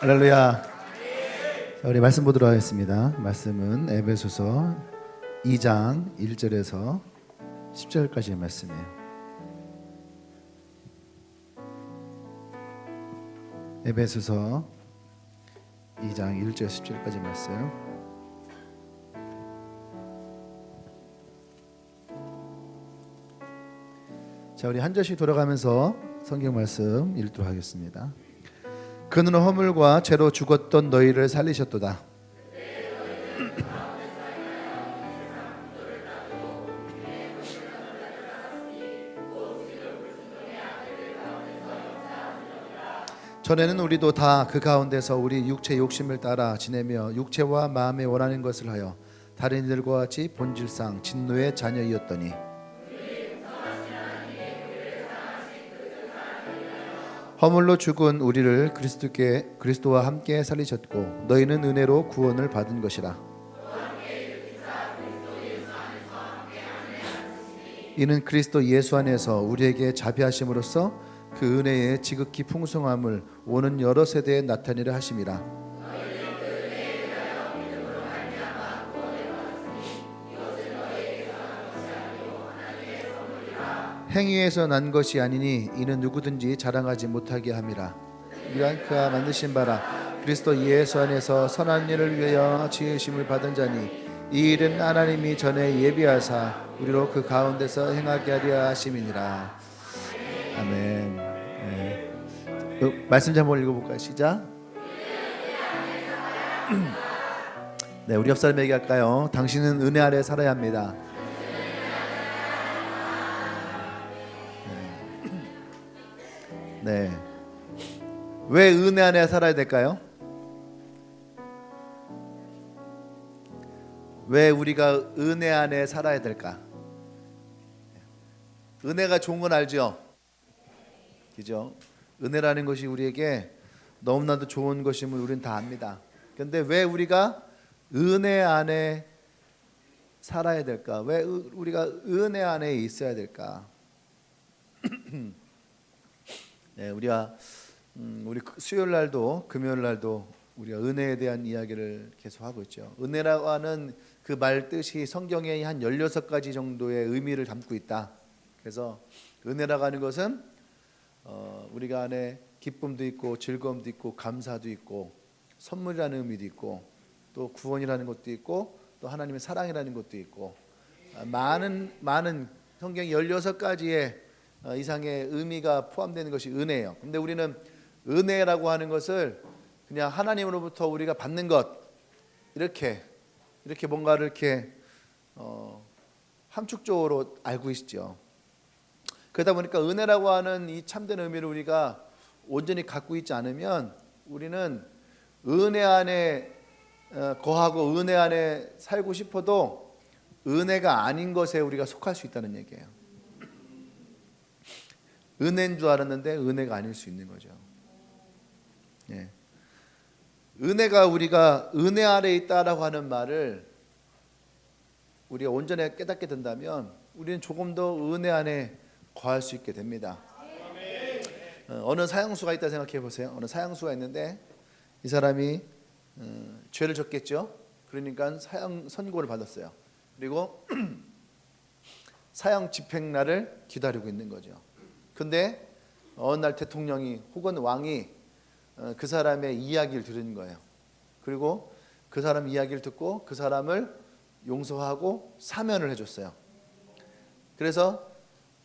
할렐루야. 자, 우리 말씀 보도록 하겠습니다. 말씀은 에베소서 2장 1절에서 10절까지의 말씀이에요. 에베소서 2장 1절 10절까지 말씀. 자, 우리 한 절씩 돌아가면서 성경 말씀 읽도록 하겠습니다. 그는 허물과 죄로 죽었던 너희를 살리셨도다. 전에는 우리도 다 그 가운데서 우리 육체 욕심을 따라 지내며 육체와 마음에 원하는 것을 하여 다른 이들과 같이 본질상 진노의 자녀이었더니 허물로 죽은 우리를 그리스도와 함께 살리셨고 너희는 은혜로 구원을 받은 것이라. 이는 그리스도 예수 안에서 우리에게 자비하심으로써 그 은혜의 지극히 풍성함을 오는 여러 세대에 나타내려 하심이라. 행위에서 난 것이 아니니 이는 누구든지 자랑하지 못하게 함이라. 이러한 그가 만드신 바라 그리스도 예수 안에서 선한 일을 위하여 지으심을 받은 자니 이 일은 하나님이 전에 예비하사 우리로 그 가운데서 행하게 하려 하심이니라. 아멘. 네. 말씀 좀 한번 읽어볼까요? 시작. 네, 우리 옆 사람 얘기할까요? 당신은 은혜 아래 살아야 합니다. 네. 왜 은혜 안에 살아야 될까요? 왜 우리가 은혜 안에 살아야 될까? 은혜가 좋은 건 알죠? 그죠? 은혜라는 것이 우리에게 너무나도 좋은 것임을 우리는 다 압니다. 그런데 왜 우리가 은혜 안에 살아야 될까? 왜 우리가 은혜 안에 있어야 될까? 네, 우리가 우리 수요일 날도 금요일 날도 우리가 은혜에 대한 이야기를 계속 하고 있죠. 은혜라고 하는 그 말 뜻이 성경에 한 16가지 정도의 의미를 담고 있다. 그래서 은혜라고 하는 것은 우리가 안에 기쁨도 있고 즐거움도 있고 감사도 있고 선물이라는 의미도 있고 또 구원이라는 것도 있고 또 하나님의 사랑이라는 것도 있고 많은 성경 16가지의 이상의 의미가 포함되는 것이 은혜예요. 근데 우리는 은혜라고 하는 것을 그냥 하나님으로부터 우리가 받는 것 이렇게 뭔가를 이렇게 함축적으로 알고 있죠. 그러다 보니까 은혜라고 하는 이 참된 의미를 우리가 온전히 갖고 있지 않으면 우리는 은혜 안에 거하고 은혜 안에 살고 싶어도 은혜가 아닌 것에 우리가 속할 수 있다는 얘기예요. 은혜인 줄 알았는데 은혜가 아닐 수 있는 거죠. 예. 은혜가 우리가 은혜 아래 있다라고 하는 말을 우리가 온전히 깨닫게 된다면 우리는 조금 더 은혜 안에 거할 수 있게 됩니다. 어느 사형수가 있다 생각해 보세요. 어느 사형수가 있는데 이 사람이 죄를 졌겠죠. 그러니까 사형 선고를 받았어요. 그리고 사형 집행날을 기다리고 있는 거죠. 근데 어느 날 대통령이 혹은 왕이 그 사람의 이야기를 들은 거예요. 그리고 그 사람 이야기를 듣고 그 사람을 용서하고 사면을 해줬어요. 그래서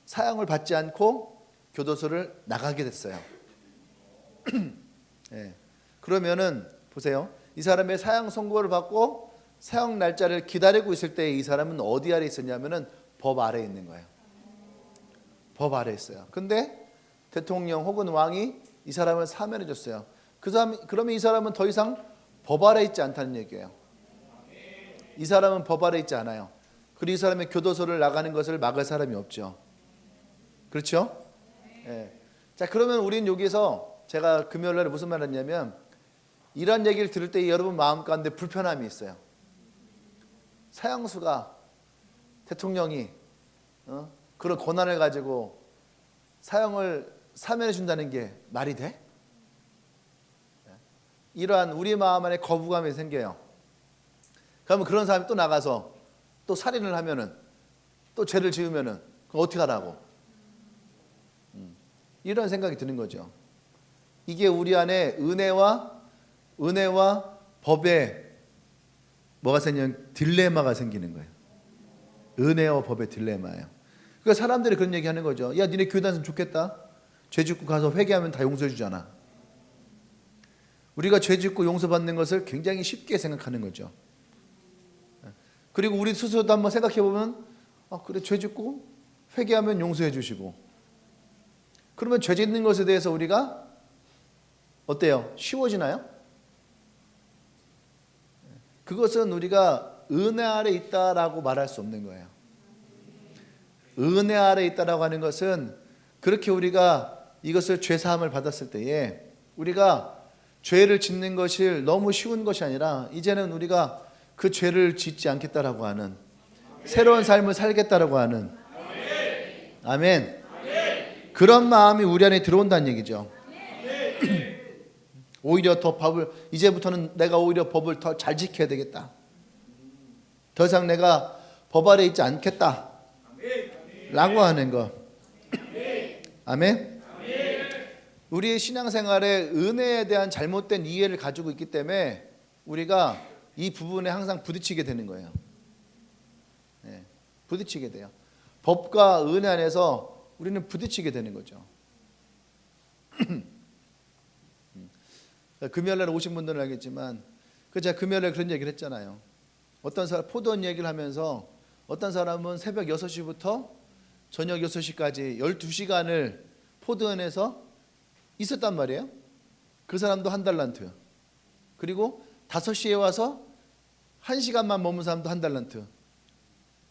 사형을 받지 않고 교도소를 나가게 됐어요. 네. 그러면은 보세요. 이 사람의 사형 선고를 받고 사형 날짜를 기다리고 있을 때 이 사람은 어디 아래 있었냐면은 법 아래에 있는 거예요. 법 아래에 있어요. 근데 대통령 혹은 왕이 이 사람을 사면해 줬어요. 그러면 이 사람은 더 이상 법 아래에 있지 않다는 얘기예요. 이 사람은 법 아래에 있지 않아요. 그리고 이 사람의 교도소를 나가는 것을 막을 사람이 없죠. 그렇죠? 네. 자, 그러면 우리는 여기서 제가 금요일 날에 무슨 말을 했냐면 이런 얘기를 들을 때 여러분 마음 가운데 불편함이 있어요. 사형수가 대통령이 그런 권한을 가지고 사형을 사면해 준다는 게 말이 돼? 이러한 우리 마음 안에 거부감이 생겨요. 그러면 그런 사람이 또 나가서 또 살인을 하면은 또 죄를 지으면은 그럼 어떻게 하라고? 이런 생각이 드는 거죠. 이게 우리 안에 은혜와 법에 뭐가 생기냐면 딜레마가 생기는 거예요. 은혜와 법의 딜레마예요. 그러니까 사람들이 그런 얘기 하는 거죠. 야, 니네 교회 다녔으면 좋겠다. 죄 짓고 가서 회개하면 다 용서해 주잖아. 우리가 죄 짓고 용서받는 것을 굉장히 쉽게 생각하는 거죠. 그리고 우리 스스로도 한번 생각해 보면 그래, 죄 짓고 회개하면 용서해 주시고, 그러면 죄 짓는 것에 대해서 우리가 어때요? 쉬워지나요? 그것은 우리가 은혜 아래 있다라고 말할 수 없는 거예요. 은혜 아래 있다라고 하는 것은 그렇게 우리가 이것을 죄사함을 받았을 때에 우리가 죄를 짓는 것이 너무 쉬운 것이 아니라 이제는 우리가 그 죄를 짓지 않겠다라고 하는 새로운 삶을 살겠다라고 하는, 아멘, 그런 마음이 우리 안에 들어온다는 얘기죠. 오히려 더 법을, 이제부터는 내가 오히려 법을 더 잘 지켜야 되겠다. 더 이상 내가 법 아래 있지 않겠다 라고 하는 것. 아멘. 우리의 신앙생활에 은혜에 대한 잘못된 이해를 가지고 있기 때문에 우리가 이 부분에 항상 부딪히게 되는 거예요. 네, 부딪히게 돼요. 법과 은혜 안에서 우리는 부딪히게 되는 거죠. 금요일날 오신 분들은 알겠지만 제가 금요일에 그런 얘기를 했잖아요. 어떤 사람 포도원 얘기를 하면서 어떤 사람은 새벽 6시부터 저녁 6시까지 12시간을 포도원에서 있었단 말이에요. 그 사람도 한 달란트. 그리고 5시에 와서 1시간만 머문 사람도 한 달란트.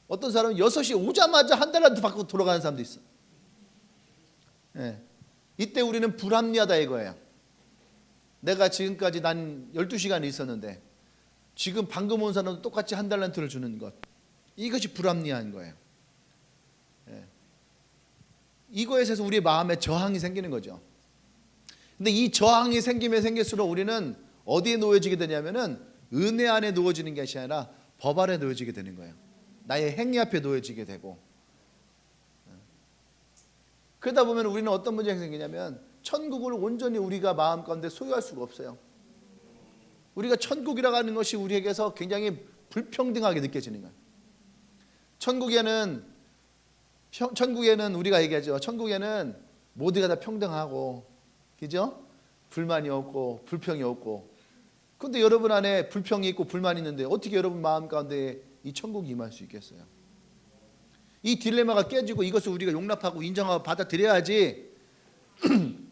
어떤 사람은 6시 오자마자 한 달란트 받고 돌아가는 사람도 있어. 네. 이때 우리는 불합리하다 이거예요. 내가 지금까지 난 12시간 있었는데 지금 방금 온 사람도 똑같이 한 달란트를 주는 것, 이것이 불합리한 거예요. 네. 이거에 있어서 우리의 마음에 저항이 생기는 거죠. 근데 이 저항이 생기면 생길수록 우리는 어디에 놓여지게 되냐면은 은혜 안에 놓여지는 것이 아니라 법 아래 놓여지게 되는 거예요. 나의 행위 앞에 놓여지게 되고, 그러다 보면 우리는 어떤 문제가 생기냐면 천국을 온전히 우리가 마음 가운데 소유할 수가 없어요. 우리가 천국이라고 하는 것이 우리에게서 굉장히 불평등하게 느껴지는 거예요. 천국에는 우리가 얘기하죠. 천국에는 모두가 다 평등하고, 그죠? 불만이 없고 불평이 없고. 그런데 여러분 안에 불평이 있고 불만이 있는데 어떻게 여러분 마음 가운데 이 천국이 임할 수 있겠어요? 이 딜레마가 깨지고 이것을 우리가 용납하고 인정하고 받아들여야지.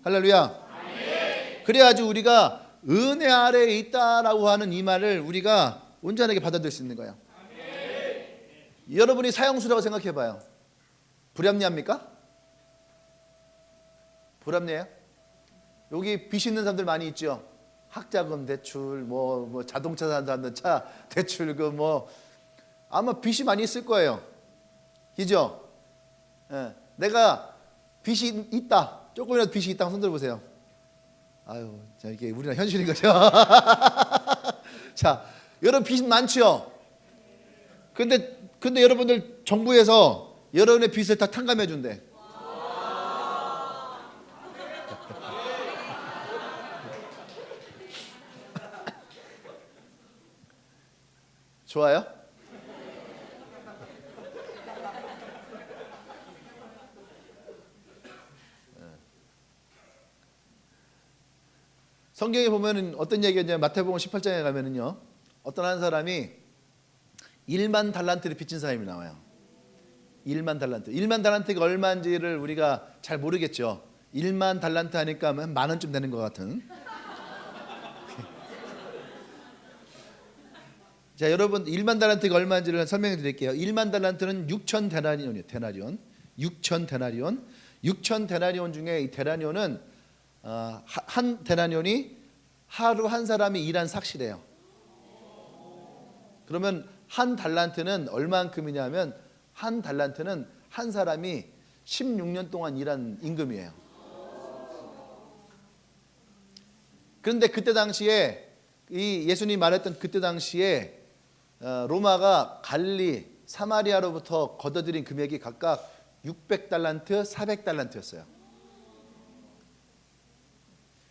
할렐루야. 그래야지 우리가 은혜 아래에 있다라고 하는 이 말을 우리가 온전하게 받아들일 수 있는 거예요. 여러분이 사형수라고 생각해 봐요. 불합리합니까? 불합리해요? 여기 빚 있는 사람들 많이 있죠. 학자금 대출, 뭐 자동차 사는 사람들 차 대출, 아마 빚이 많이 있을 거예요. 그죠? 예. 내가 빚이 있다, 조금이라도 빚이 있다, 손 들어보세요. 아유, 자, 이게 우리나라 현실인 거죠. 자, 여러분 빚 많죠? 근데 여러분들 정부에서 여러분의 빚을 다 탕감해 준대. 좋아요? 성경에 보면은 어떤 얘기냐면 마태복음 18장에 가면은요, 어떤 한 사람이 1만 달란트를 빚진 사람이 나와요. 1만 달란트. 1만 달란트가 얼마인지를 우리가 잘 모르겠죠. 1만 달란트 하니까 한 만 원쯤 되는 것 같은. 자, 여러분 1만 달란트가 얼마인지를 설명해 드릴게요. 1만 달란트는 6천 데나리온이에요. 데나리온. 6천 데나리온. 6천 데나리온 중에 이 데나리온은 한 데나리온이 하루 한 사람이 일한 삭시래요. 그러면 한 달란트는 얼마만큼이냐면 한 달란트는 한 사람이 16년 동안 일한 임금이에요. 그런데 그때 당시에 이 예수님이 말했던 그때 당시에 로마가 갈릴리, 사마리아로부터 걷어들인 금액이 각각 600달란트, 400달란트였어요.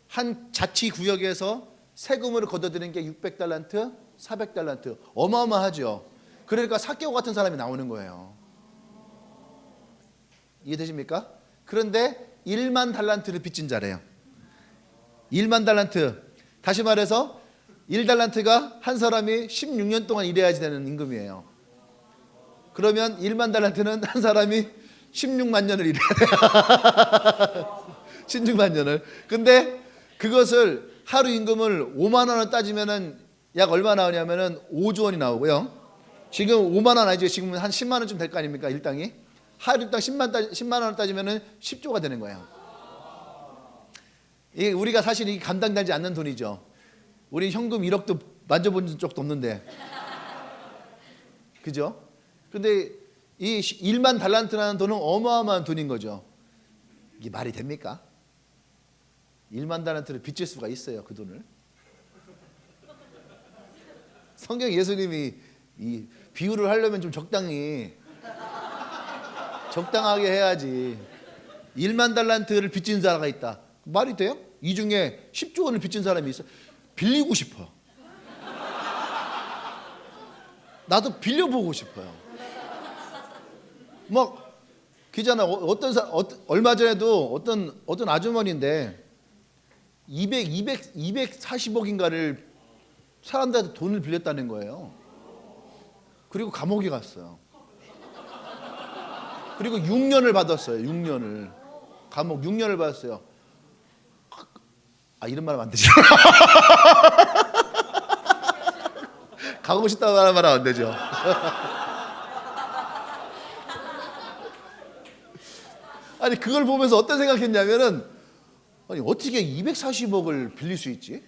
한 자치구역에서 세금으로 걷어들인 게 600달란트, 400달란트. 어마어마하죠. 그러니까 삭개오 같은 사람이 나오는 거예요. 이해되십니까? 그런데 1만 달란트를 빚진 자래요. 1만 달란트. 다시 말해서 1달란트가 한 사람이 16년 동안 일해야지 되는 임금이에요. 그러면 1만 달란트는 한 사람이 16만 년을 일해야 돼요. 16만 년을. 근데 그것을 하루 임금을 5만 원을 따지면은 약 얼마 나오냐면은 5조 원이 나오고요. 지금 5만 원 아니죠. 지금 한 10만 원쯤 될 거 아닙니까? 일당이. 하루 일당 10만 원을 따지면은 10조가 되는 거예요. 이게 우리가 사실 이 감당되지 않는 돈이죠. 우리 현금 1억도 만져본 적도 없는데. 그죠? 근데 이 1만 달란트라는 돈은 어마어마한 돈인 거죠. 이게 말이 됩니까? 1만 달란트를 빚질 수가 있어요, 그 돈을. 성경 예수님이 이 비유를 하려면 좀 적당하게 해야지. 1만 달란트를 빚진 자가 있다. 말이 돼요? 이 중에 10조 원을 빚진 사람이 있어. 빌리고 싶어. 나도 빌려보고 싶어요. 막 기잖아. 얼마 전에도 어떤 아주머니인데 240억인가를 사람들한테 돈을 빌렸다는 거예요. 그리고 감옥에 갔어요. 그리고 6년을 받았어요. 6년을. 감옥 6년을 받았어요. 이런 말 하면 안 되죠. 가고 싶다고 말하면 안 되죠. 아니 그걸 보면서 어떤 생각했냐면은 아니 어떻게 240억을 빌릴 수 있지?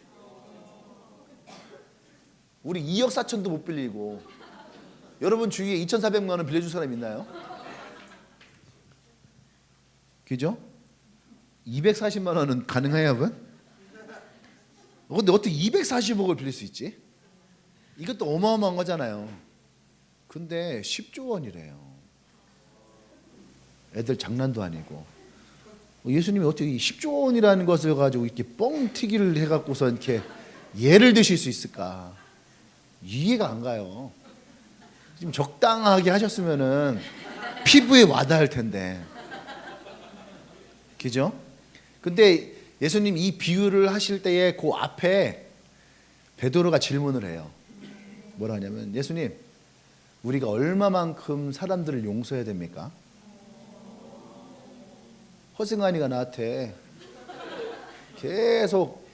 우리 2억 4천도 못 빌리고. 여러분 주위에 2,400만 원 빌려줄 사람 있나요? 그죠? 240만 원은 가능해요, 분? 근데 어떻게 240억을 빌릴 수 있지? 이것도 어마어마한 거잖아요. 근데 10조 원이래요. 애들 장난도 아니고. 예수님이 어떻게 10조 원이라는 것을 가지고 이렇게 뻥튀기를 해갖고서 이렇게 예를 드실 수 있을까? 이해가 안 가요. 좀 적당하게 하셨으면은 피부에 와닿을 텐데. 그죠? 근데 예수님 이 비유를 하실 때에 그 앞에 베드로가 질문을 해요. 뭐라 하냐면 예수님, 우리가 얼마만큼 사람들을 용서해야 됩니까? 허승환이가 나한테 계속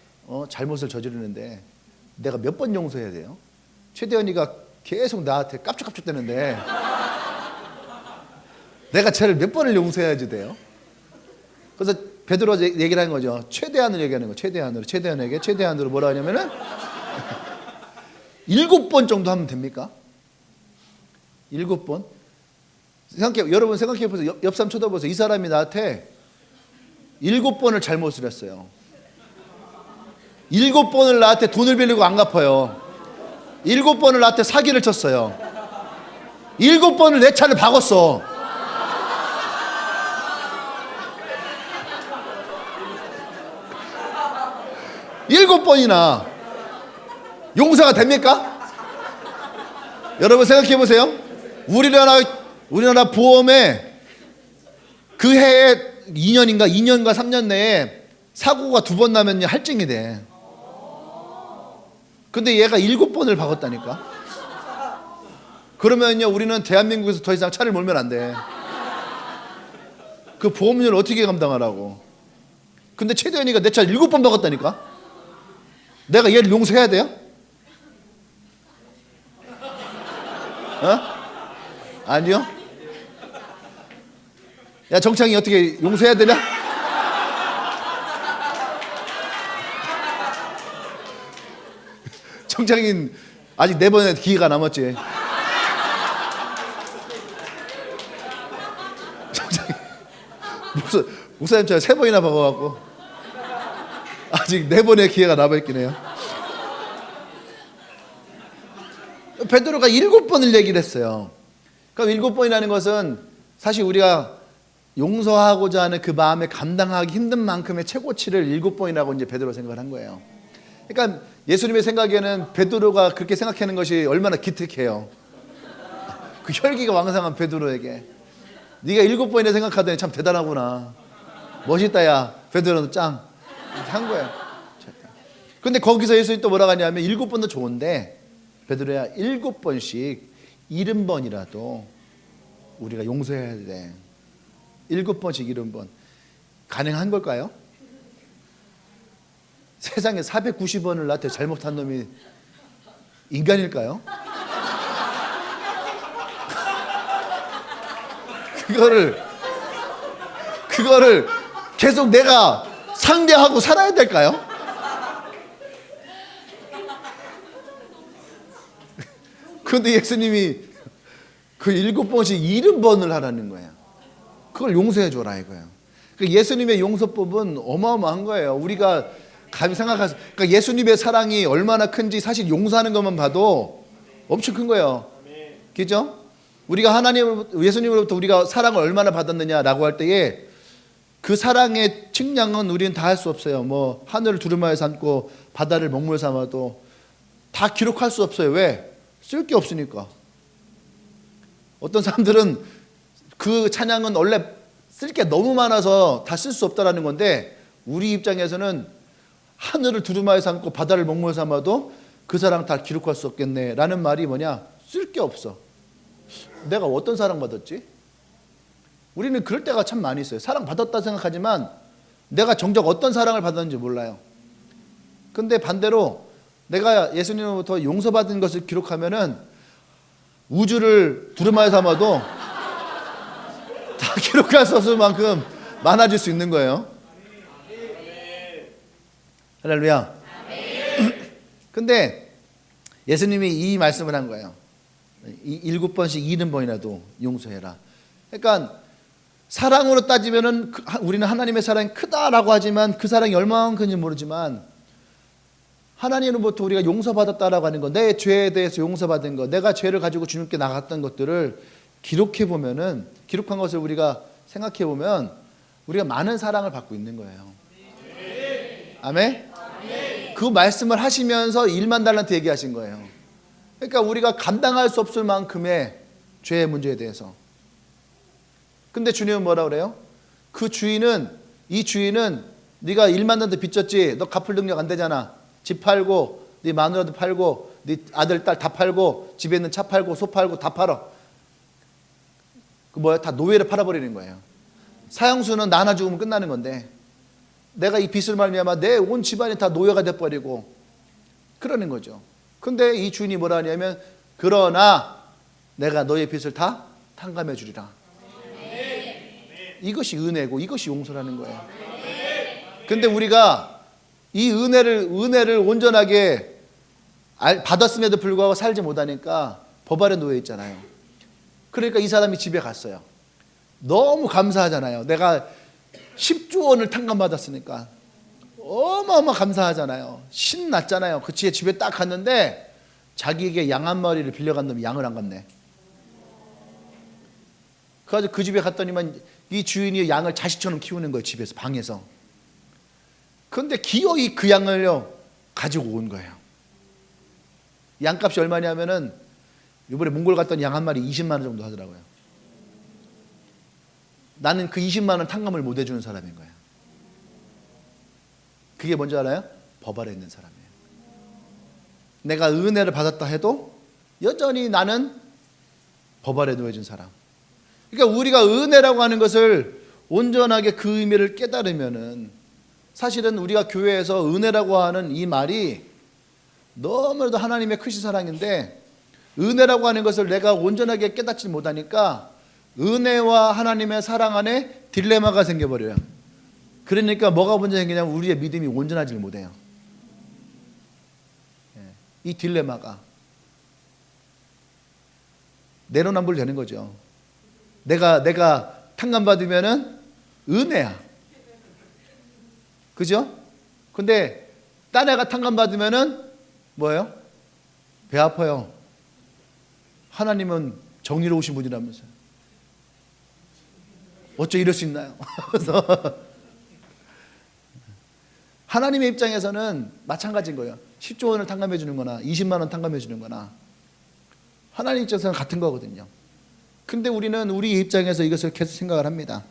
잘못을 저지르는데 내가 몇 번 용서해야 돼요? 최대현이가 계속 나한테 깝죽깝죽 대는데 내가 쟤를 몇 번을 용서해야지 돼요? 그래서 베드로가 얘기를 하는 거죠. 최대한으로 얘기하는 거예요. 최대한으로 뭐라 하냐면은 7번 정도 하면 됩니까? 7번? 여러분 생각해 보세요. 옆 사람 쳐다보세요. 이 사람이 나한테 7번을 잘못을 했어요. 7번을 나한테 돈을 빌리고 안 갚아요. 7번을 나한테 사기를 쳤어요. 7번을 내 차를 박았어. 일곱 번이나 용서가 됩니까? 여러분 생각해 보세요. 우리나라 보험에 그 해에 2년과 3년 내에 사고가 2번 나면 할증이 돼. 근데 얘가 7번을 박았다니까. 그러면요 우리는 대한민국에서 더 이상 차를 몰면 안 돼. 그 보험료를 어떻게 감당하라고. 근데 최대현이가 내 차 7번 박았다니까. 내가 얘를 용서해야 돼요? 아니요. 야 정창이 어떻게 용서해야 되냐? 정창인 아직 4번의 기회가 남았지. 정창인 목사님 제가 3번이나 박아갖고 아직 4번의 기회가 남아있긴 해요. 베드로가 7번을 얘기를 했어요. 그럼 7번이라는 것은 사실 우리가 용서하고자 하는 그 마음에 감당하기 힘든 만큼의 최고치를 7번이라고 이제 베드로 생각을 한 거예요. 그러니까 예수님의 생각에는 베드로가 그렇게 생각하는 것이 얼마나 기특해요. 그 혈기가 왕성한 베드로에게 네가 7번이나 생각하더니 참 대단하구나. 멋있다 야 베드로는 짱. 이렇게 한 거예요. 근데 거기서 예수님이 또 뭐라고 하냐면 7번도 좋은데 베드로야 7번씩 70번이라도 우리가 용서해야 돼. 7번씩 70번. 가능한 걸까요? 세상에 490번을 나한테 잘못한 놈이 인간일까요? 그거를 계속 내가 상대하고 살아야 될까요? 그런데 예수님이 그 7번씩 70번을 하라는 거예요. 그걸 용서해 줘라 이거예요. 예수님의 용서법은 어마어마한 거예요. 우리가 감히 생각해서 그러니까 예수님의 사랑이 얼마나 큰지 사실 용서하는 것만 봐도 엄청 큰 거예요. 그죠? 우리가 예수님으로부터 우리가 사랑을 얼마나 받았느냐라고 할 때에 그 사랑의 측량은 우리는 다 할 수 없어요. 뭐 하늘을 두루마리 삼고 바다를 먹물 삼아도 다 기록할 수 없어요. 왜? 쓸 게 없으니까. 어떤 사람들은 그 찬양은 원래 쓸 게 너무 많아서 다 쓸 수 없다라는 건데 우리 입장에서는 하늘을 두루마리 삼고 바다를 먹물 삼아도 그 사랑 다 기록할 수 없겠네 라는 말이 뭐냐? 쓸 게 없어. 내가 어떤 사랑 받았지? 우리는 그럴 때가 참 많이 있어요. 사랑 받았다 생각하지만 내가 정작 어떤 사랑을 받았는지 몰라요. 근데 반대로 내가 예수님으로부터 용서받은 것을 기록하면은 우주를 두루마리 삼아도 다 기록할 수 없을 만큼 많아질 수 있는 거예요. 할렐루야. 근데 예수님이 이 말씀을 한 거예요. 7번씩 70번이라도 용서해라. 그러니까 사랑으로 따지면은 우리는 하나님의 사랑이 크다라고 하지만 그 사랑이 얼마나 큰지 모르지만 하나님으로부터 우리가 용서받았다라고 하는 거, 내 죄에 대해서 용서받은 거, 내가 죄를 가지고 주님께 나갔던 것들을 기록해 보면은 기록한 것을 우리가 생각해 보면 우리가 많은 사랑을 받고 있는 거예요. 아멘? 그 말씀을 하시면서 1만 달란트 얘기하신 거예요. 그러니까 우리가 감당할 수 없을 만큼의 죄의 문제에 대해서. 근데 주님은 뭐라 그래요? 이 주인은 네가 1만 달란트 빚졌지, 너 갚을 능력 안 되잖아. 집 팔고 네 마누라도 팔고 네 아들 딸 다 팔고 집에 있는 차 팔고 소 팔고 다 팔아. 다 노예를 팔아버리는 거예요. 사형수는 나 하나 죽으면 끝나는 건데 내가 이 빚을 말미암아 내 온 집안이 다 노예가 돼버리고 그러는 거죠. 근데 이 주인이 뭐라 하냐면 그러나 내가 너의 빚을 다 탕감해 주리라. 이것이 은혜고 이것이 용서라는 거예요. 근데 우리가 이 은혜를 온전하게 받았음에도 불구하고 살지 못하니까 법 아래 놓여 있잖아요. 그러니까 이 사람이 집에 갔어요. 너무 감사하잖아요. 내가 10조 원을 탕감받았으니까 어마어마 감사하잖아요. 신났잖아요. 그 집에 딱 갔는데 자기에게 양 한 마리를 빌려간 놈이 양을 안 갚네. 그래서 그 집에 갔더니만 이 주인이 양을 자식처럼 키우는 거예요. 집에서 방에서. 그런데 기어이 그 양을요 가지고 온 거예요. 양값이 얼마냐면은 이번에 몽골 갔더니 양 한 마리 20만 원 정도 하더라고요. 나는 그 20만 원 탕감을 못 해주는 사람인 거예요. 그게 뭔지 알아요? 법 아래 있는 사람이에요. 내가 은혜를 받았다 해도 여전히 나는 법 아래 놓여진 사람. 그러니까 우리가 은혜라고 하는 것을 온전하게 그 의미를 깨달으면은 사실은 우리가 교회에서 은혜라고 하는 이 말이 너무나도 하나님의 크신 사랑인데 은혜라고 하는 것을 내가 온전하게 깨닫지 못하니까 은혜와 하나님의 사랑 안에 딜레마가 생겨버려요. 그러니까 뭐가 문제 생기냐면 우리의 믿음이 온전하지 못해요. 이 딜레마가 내로남불 되는 거죠. 내가 탕감받으면은 은혜야. 그죠? 근데 딴 애가 탕감 받으면은 뭐예요? 배 아파요. 하나님은 정의로우신 분이라면서요. 어째 이럴 수 있나요? 그래서 하나님의 입장에서는 마찬가지인 거예요. 10조 원을 탕감해 주는 거나 20만 원 탕감해 주는 거나 하나님 입장에서는 같은 거거든요. 근데 우리는 우리 입장에서 이것을 계속 생각을 합니다.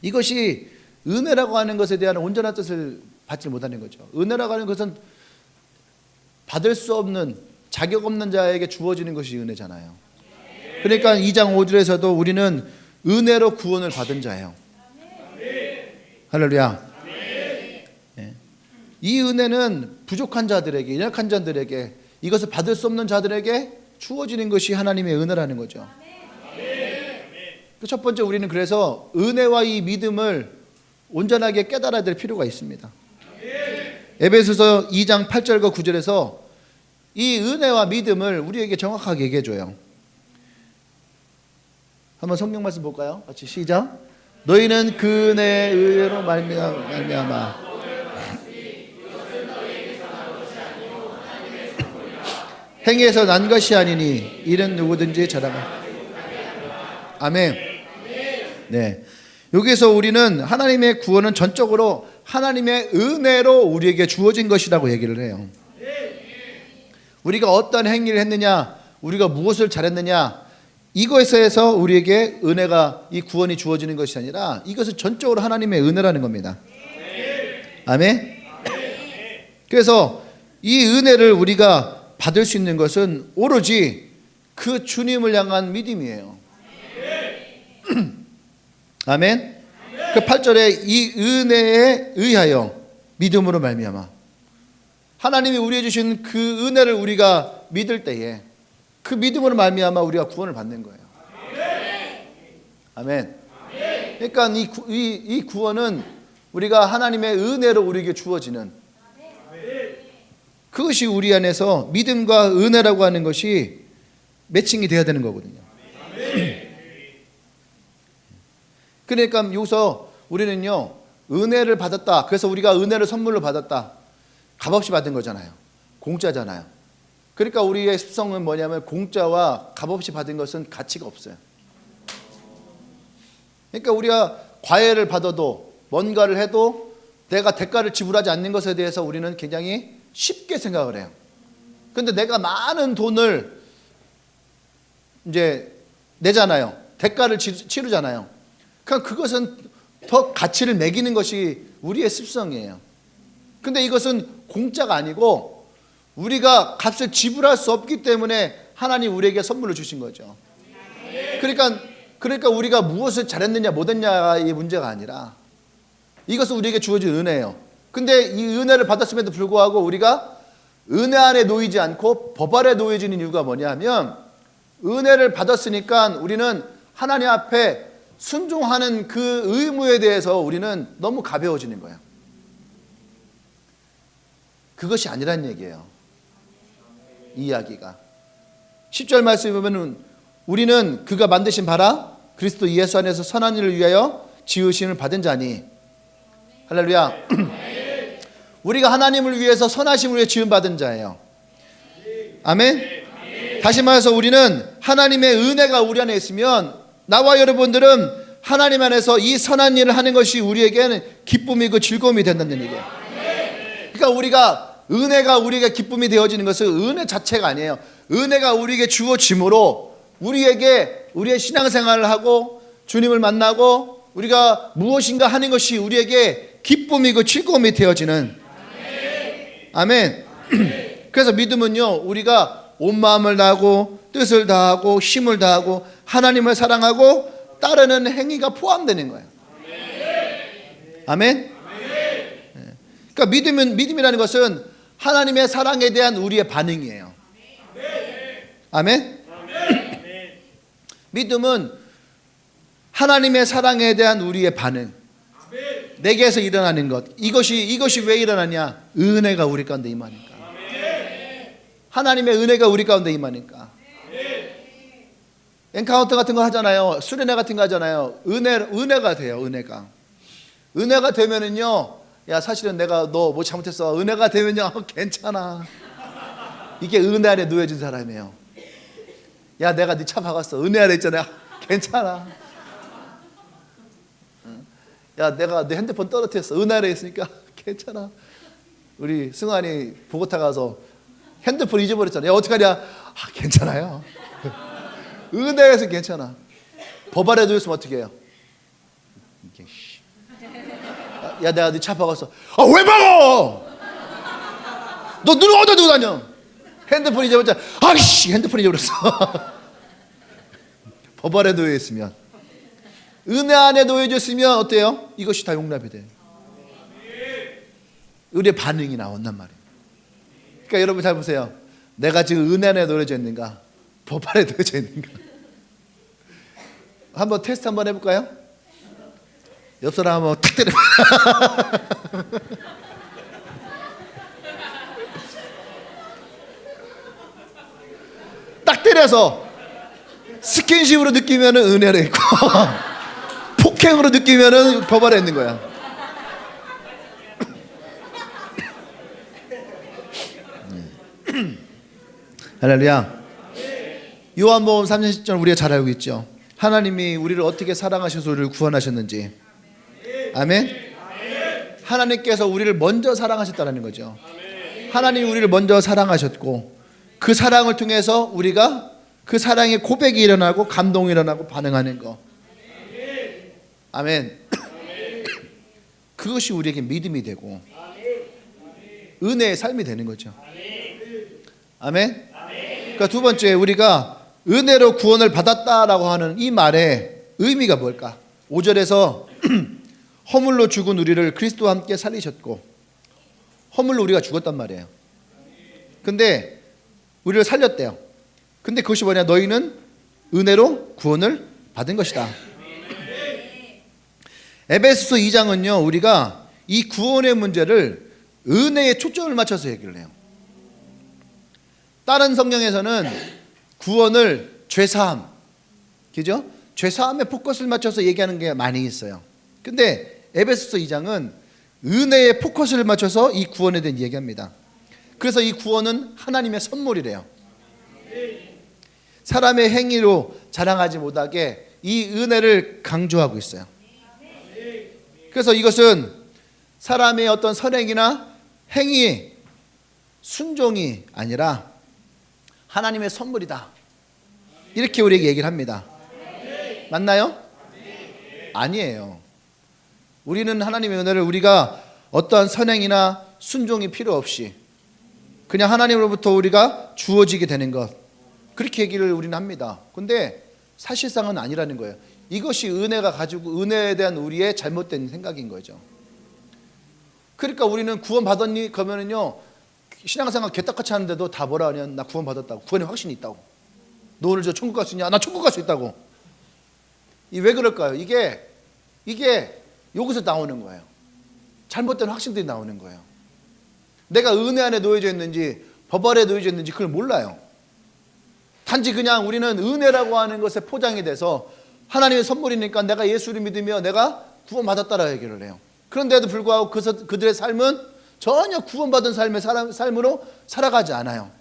이것이 은혜라고 하는 것에 대한 온전한 뜻을 받지 못하는 거죠. 은혜라고 하는 것은 받을 수 없는, 자격 없는 자에게 주어지는 것이 은혜잖아요. 그러니까 2장 5절에서도 우리는 은혜로 구원을 받은 자예요. 할렐루야. 이 은혜는 부족한 자들에게, 연약한 자들에게, 이것을 받을 수 없는 자들에게 주어지는 것이 하나님의 은혜라는 거죠. 첫 번째, 우리는 그래서 은혜와 이 믿음을 온전하게 깨달아야 될 필요가 있습니다. 에베소서 2장 8절과 9절에서 이 은혜와 믿음을 우리에게 정확하게 얘기해 줘요. 한번 성경 말씀 볼까요? 같이 시작. 너희는 그 은혜의 의로 말미암아 행위에서 난 것이 아니니 이는 누구든지 자랑하. 아멘. 네. 여기서 우리는 하나님의 구원은 전적으로 하나님의 은혜로 우리에게 주어진 것이라고 얘기를 해요. 우리가 어떤 행위를 했느냐, 우리가 무엇을 잘했느냐, 이것에서 우리에게 은혜가, 이 구원이 주어지는 것이 아니라 이것은 전적으로 하나님의 은혜라는 겁니다. 아멘. 그래서 이 은혜를 우리가 받을 수 있는 것은 오로지 그 주님을 향한 믿음이에요. 아멘. 그 8절에 이 은혜에 의하여 믿음으로 말미암아, 하나님이 우리에게 주신 그 은혜를 우리가 믿을 때에 그 믿음으로 말미암아 우리가 구원을 받는 거예요. 아멘. 그러니까 이 구원은 우리가 하나님의 은혜로 우리에게 주어지는, 그것이 우리 안에서 믿음과 은혜라고 하는 것이 매칭이 되어야 되는 거거든요. 그러니까 여기서 우리는요, 은혜를 받았다, 그래서 우리가 은혜를 선물로 받았다, 값없이 받은 거잖아요. 공짜잖아요. 그러니까 우리의 습성은 뭐냐면 공짜와 값없이 받은 것은 가치가 없어요. 그러니까 우리가 과외를 받아도 뭔가를 해도 내가 대가를 지불하지 않는 것에 대해서 우리는 굉장히 쉽게 생각을 해요. 그런데 내가 많은 돈을 이제 내잖아요. 대가를 치르잖아요. 그러니까 그것은 더 가치를 매기는 것이 우리의 습성이에요. 근데 이것은 공짜가 아니고 우리가 값을 지불할 수 없기 때문에 하나님 우리에게 선물을 주신 거죠. 그러니까 우리가 무엇을 잘했느냐 못했냐의 문제가 아니라 이것은 우리에게 주어진 은혜예요. 근데 이 은혜를 받았음에도 불구하고 우리가 은혜 안에 놓이지 않고 법 아래 놓여지는 이유가 뭐냐면, 은혜를 받았으니까 우리는 하나님 앞에 순종하는 그 의무에 대해서 우리는 너무 가벼워지는 거예요. 그것이 아니란 얘기예요. 이 이야기가 10절 말씀에 보면 우리는 그가 만드신 바라 그리스도 예수 안에서 선한 일을 위하여 지으심을 받은 자니. 할렐루야. 우리가 하나님을 위해서 선하심을 위해 지음받은 자예요. 아멘. 다시 말해서 우리는 하나님의 은혜가 우리 안에 있으면 나와 여러분들은 하나님 안에서 이 선한 일을 하는 것이 우리에게는 기쁨이고 즐거움이 된다는 얘기예요. 그러니까 은혜가 우리에게 기쁨이 되어지는 것은 은혜 자체가 아니에요. 은혜가 우리에게 주어짐으로 우리의 신앙생활을 하고 주님을 만나고 우리가 무엇인가 하는 것이 우리에게 기쁨이고 즐거움이 되어지는. 아멘. 그래서 믿음은요, 우리가 온 마음을 다하고 뜻을 다하고 힘을 다하고 하나님을 사랑하고 따르는 행위가 포함되는 거예요. 아멘. 그러니까 믿음이라는 것은 하나님의 사랑에 대한 우리의 반응이에요. 아멘. 믿음은 하나님의 사랑에 대한 우리의 반응, 내게서 일어나는 것. 이것이 왜 일어나냐? 은혜가 우리 가운데 임하니까. 하나님의 은혜가 우리 가운데 임하니까. 엔카운터 같은 거 하잖아요. 수련회 같은 거 하잖아요. 은혜가 돼요. 은혜가 되면은요, 야 사실은 내가 너 뭐 잘못했어. 은혜가 되면요 괜찮아. 이게 은혜 안에 놓여진 사람이에요. 야 내가 네 차 박았어. 은혜 안에 있잖아. 괜찮아. 야 내가 내 핸드폰 떨어뜨렸어. 은혜 안에 있으니까 괜찮아. 우리 승환이 보고타 가서 핸드폰 잊어버렸잖아. 야 어떡하냐. 괜찮아요. 은혜에서 괜찮아. 법 아래 놓였으면 어떻게 해요? 야 내가 네 차 박았어. 왜 박어? 너 눈을 어디다 두고 다녀? 핸드폰 잊어버렸잖아. 아이씨 핸드폰 잊어버렸어. 법 아래 놓여 있으면, 은혜 안에 놓여져 있으면 어때요? 이것이 다 용납이 돼요. 우리의 반응이 나온단 말이에요. 그러니까 여러분 잘 보세요. 내가 지금 은혜 안에 놓여져 있는가, 법 안에 놓여져 있는가. 한번 테스트 한번 해볼까요? 옆 사람 한번 탁 때려. 딱 때려서 스킨십으로 느끼면 은혜로 있고 폭행으로 느끼면 법 아래 있는 거야. 할렐루야. 요한복음 3장 10절 우리가 잘 알고 있죠. 하나님이 우리를 어떻게 사랑하셔서 우리를 구원하셨는지. 아멘. 하나님께서 우리를 먼저 사랑하셨다는 거죠. 하나님이 우리를 먼저 사랑하셨고, 그 사랑을 통해서 우리가 그 사랑의 고백이 일어나고 감동이 일어나고 반응하는 거. 아멘. 그것이 우리에게 믿음이 되고 은혜의 삶이 되는 거죠. 아멘. 그러니까 두 번째, 우리가 은혜로 구원을 받았다라고 하는 이 말의 의미가 뭘까? 5절에서 허물로 죽은 우리를 그리스도와 함께 살리셨고, 허물로 우리가 죽었단 말이에요. 근데 우리를 살렸대요. 근데 그것이 뭐냐? 너희는 은혜로 구원을 받은 것이다. 에베소서 2장은요 우리가 이 구원의 문제를 은혜에 초점을 맞춰서 얘기를 해요. 다른 성경에서는 구원을 죄사함, 그죠? 죄사함에 포커스를 맞춰서 얘기하는 게 많이 있어요. 근데 에베소서 2장은 은혜에 포커스를 맞춰서 이 구원에 대한 얘기합니다. 그래서 이 구원은 하나님의 선물이래요. 사람의 행위로 자랑하지 못하게 이 은혜를 강조하고 있어요. 그래서 이것은 사람의 어떤 선행이나 행위, 순종이 아니라 하나님의 선물이다, 이렇게 우리에게 얘기를 합니다. 맞나요? 아니에요. 우리는 하나님의 은혜를 우리가 어떠한 선행이나 순종이 필요 없이 그냥 하나님으로부터 우리가 주어지게 되는 것, 그렇게 얘기를 우리는 합니다. 근데 사실상은 아니라는 거예요. 이것이 은혜가 가지고 은혜에 대한 우리의 잘못된 생각인 거죠. 그러니까 우리는 구원 받았니? 그러면은요 신앙생활 개떡같이 하는데도 다 뭐라 하냐? 나 구원 받았다고, 구원에 확신이 있다고. 너 오늘 저 천국 갈 수 있냐? 나 천국 갈 수 있다고. 왜 그럴까요? 이게 여기서 나오는 거예요. 잘못된 확신들이 나오는 거예요. 내가 은혜 안에 놓여져 있는지 법 아래 놓여져 있는지 그걸 몰라요. 단지 그냥 우리는 은혜라고 하는 것에 포장이 돼서 하나님의 선물이니까 내가 예수를 믿으며 내가 구원받았다라고 얘기를 해요. 그런데도 불구하고 그들의 삶은 전혀 구원받은 삶으로 살아가지 않아요.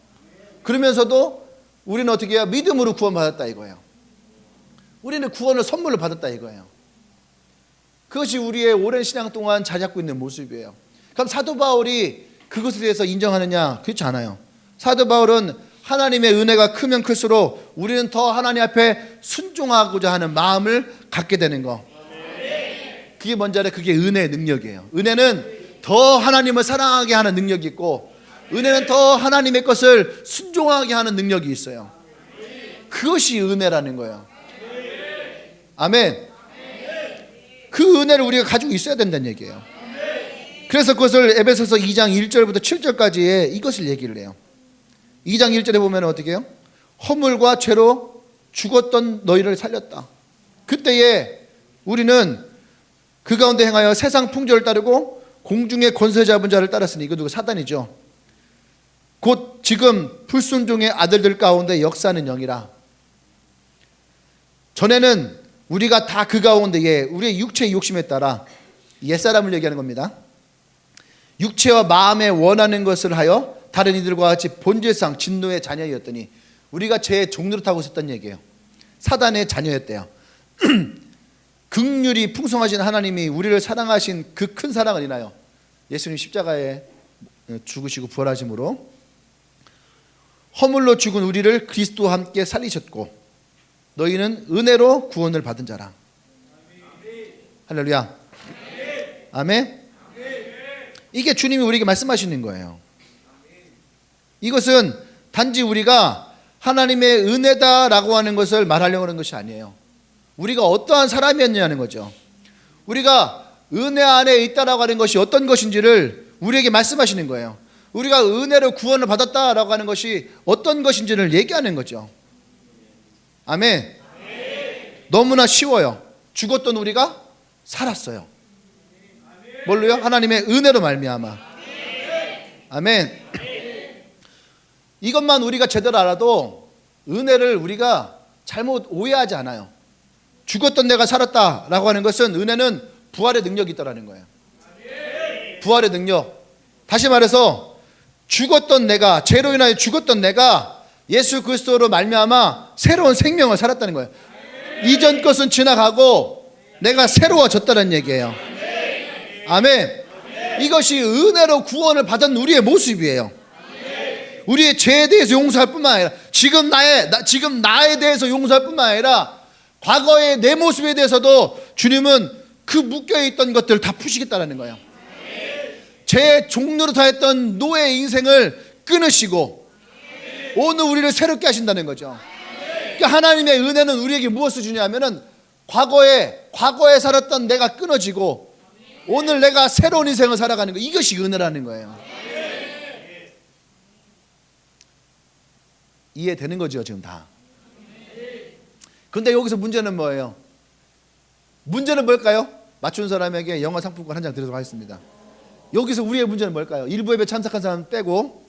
그러면서도 우리는 어떻게 해요? 믿음으로 구원받았다 이거예요. 우리는 구원을 선물로 받았다 이거예요. 그것이 우리의 오랜 신앙 동안 자리 잡고 있는 모습이에요. 그럼 사도 바울이 그것에 대해서 인정하느냐? 그렇지 않아요. 사도 바울은 하나님의 은혜가 크면 클수록 우리는 더 하나님 앞에 순종하고자 하는 마음을 갖게 되는 거. 그게 뭔지 알아요? 그게 은혜의 능력이에요. 은혜는 더 하나님을 사랑하게 하는 능력이 있고, 은혜는 더 하나님의 것을 순종하게 하는 능력이 있어요. 그것이 은혜라는 거예요. 아멘. 그 은혜를 우리가 가지고 있어야 된다는 얘기예요. 그래서 그것을 에베소서 2장 1절부터 7절까지의 이것을 얘기를 해요. 2장 1절에 보면 어떻게 해요? 허물과 죄로 죽었던 너희를 살렸다. 그때에 우리는 그 가운데 행하여 세상 풍조를 따르고 공중의 권세 잡은 자를 따랐으니, 이거 누구? 사단이죠. 곧 지금 불순종의 아들들 가운데 역사하는 영이라. 전에는 우리가 다 그 가운데에 우리의 육체의 욕심에 따라 옛사람을 얘기하는 겁니다. 육체와 마음에 원하는 것을 하여 다른 이들과 같이 본질상 진노의 자녀였더니, 우리가 죄의 종노릇 하고 있었던 얘기예요. 사단의 자녀였대요. 긍휼이 풍성하신 하나님이 우리를 사랑하신 그 큰 사랑을 인하여 예수님 십자가에 죽으시고 부활하심으로 허물로 죽은 우리를 그리스도와 함께 살리셨고, 너희는 은혜로 구원을 받은 자라. 할렐루야. 아멘. 이게 주님이 우리에게 말씀하시는 거예요. 이것은 단지 우리가 하나님의 은혜다라고 하는 것을 말하려고 하는 것이 아니에요. 우리가 어떠한 사람이었냐는 거죠. 우리가 은혜 안에 있다라고 하는 것이 어떤 것인지를 우리에게 말씀하시는 거예요. 우리가 은혜로 구원을 받았다라고 하는 것이 어떤 것인지를 얘기하는 거죠. 아멘. 너무나 쉬워요. 죽었던 우리가 살았어요. 뭘로요? 하나님의 은혜로 말미암아. 아멘. 이것만 우리가 제대로 알아도 은혜를 우리가 잘못 오해하지 않아요. 죽었던 내가 살았다라고 하는 것은, 은혜는 부활의 능력이 있다라는 거예요. 부활의 능력. 다시 말해서 죽었던 내가, 죄로 인하여 죽었던 내가 예수 그리스도로 말미암아 새로운 생명을 살았다는 거예요. 이전 것은 지나가고 내가 새로워졌다는 얘기예요. 아멘. 이것이 은혜로 구원을 받은 우리의 모습이에요. 우리의 죄에 대해서 용서할 뿐만 아니라 지금 나에 대해서 용서할 뿐만 아니라 과거의 내 모습에 대해서도 주님은 그 묶여있던 것들을 다 푸시겠다는 거예요. 죄의 종노릇 하였던 노예의 인생을 끊으시고 오늘 우리를 새롭게 하신다는 거죠. 그러니까 하나님의 은혜는 우리에게 무엇을 주냐면은 과거에 살았던 내가 끊어지고 오늘 내가 새로운 인생을 살아가는 거, 이것이 은혜라는 거예요. 이해되는 거죠 지금 다. 근데 여기서 문제는 뭐예요? 문제는 뭘까요? 맞춘 사람에게 영화 상품권 한 장 드리도록 하겠습니다. 여기서 우리의 문제는 뭘까요? 일부 예배 참석한 사람 빼고.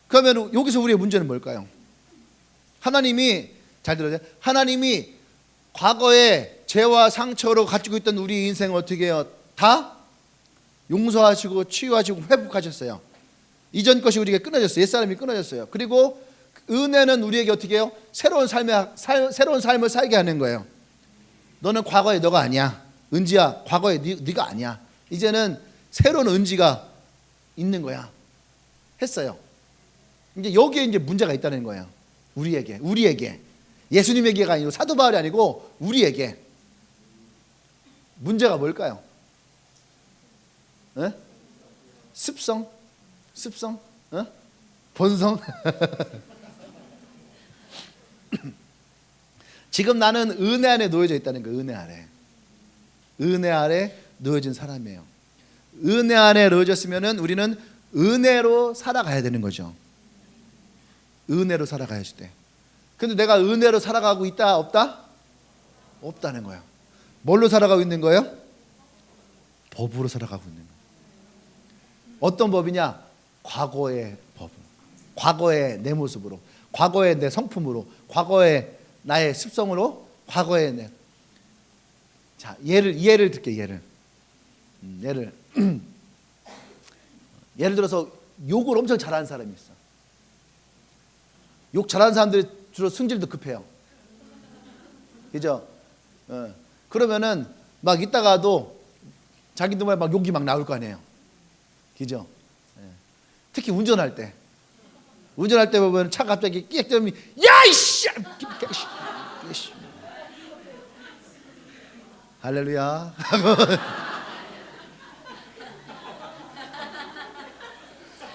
그러면 여기서 우리의 문제는 뭘까요? 하나님이, 잘 들어요, 하나님이 과거에 죄와 상처로 가지고 있던 우리 인생을 어떻게 해요? 다 용서하시고 치유하시고 회복하셨어요. 이전 것이 우리에게 끊어졌어요. 옛사람이 끊어졌어요. 그리고 은혜는 우리에게 어떻게 해요? 새로운 삶을 살게 하는 거예요. 너는 과거의 너가 아니야. 은지야, 과거의 네가 아니야. 이제는 새로운 은지가 있는 거야. 했어요. 이제 여기에 이제 문제가 있다는 거예요. 우리에게. 예수님에게가 아니고, 사도 바울이 아니고 우리에게. 문제가 뭘까요? 에? 습성? 어? 본성? 지금 나는 은혜 안에 놓여져 있다는 거예요. 은혜 아래 놓여진 사람이에요. 은혜 안에 놓여졌으면 우리는 은혜로 살아가야 되는 거죠. 은혜로 살아가야지 돼. 근데 내가 은혜로 살아가고 있다 없다? 없다는 거예요. 뭘로 살아가고 있는 거예요? 법으로 살아가고 있는 거예요. 어떤 법이냐? 과거의 법, 과거의 내 모습으로, 과거의 내 성품으로, 과거의 나의 습성으로, 과거의 내. 자, 예를 들게. 예를 들어서 욕을 엄청 잘하는 사람이 있어. 욕 잘하는 사람들이 주로 승질도 급해요. 그죠? 그러면은 막 있다가도 자기도 막 욕이 막 나올 거 아니에요. 그죠? 특히 운전할 때 보면 차 갑자기 끼익 들면 야 이씨, 할렐루야.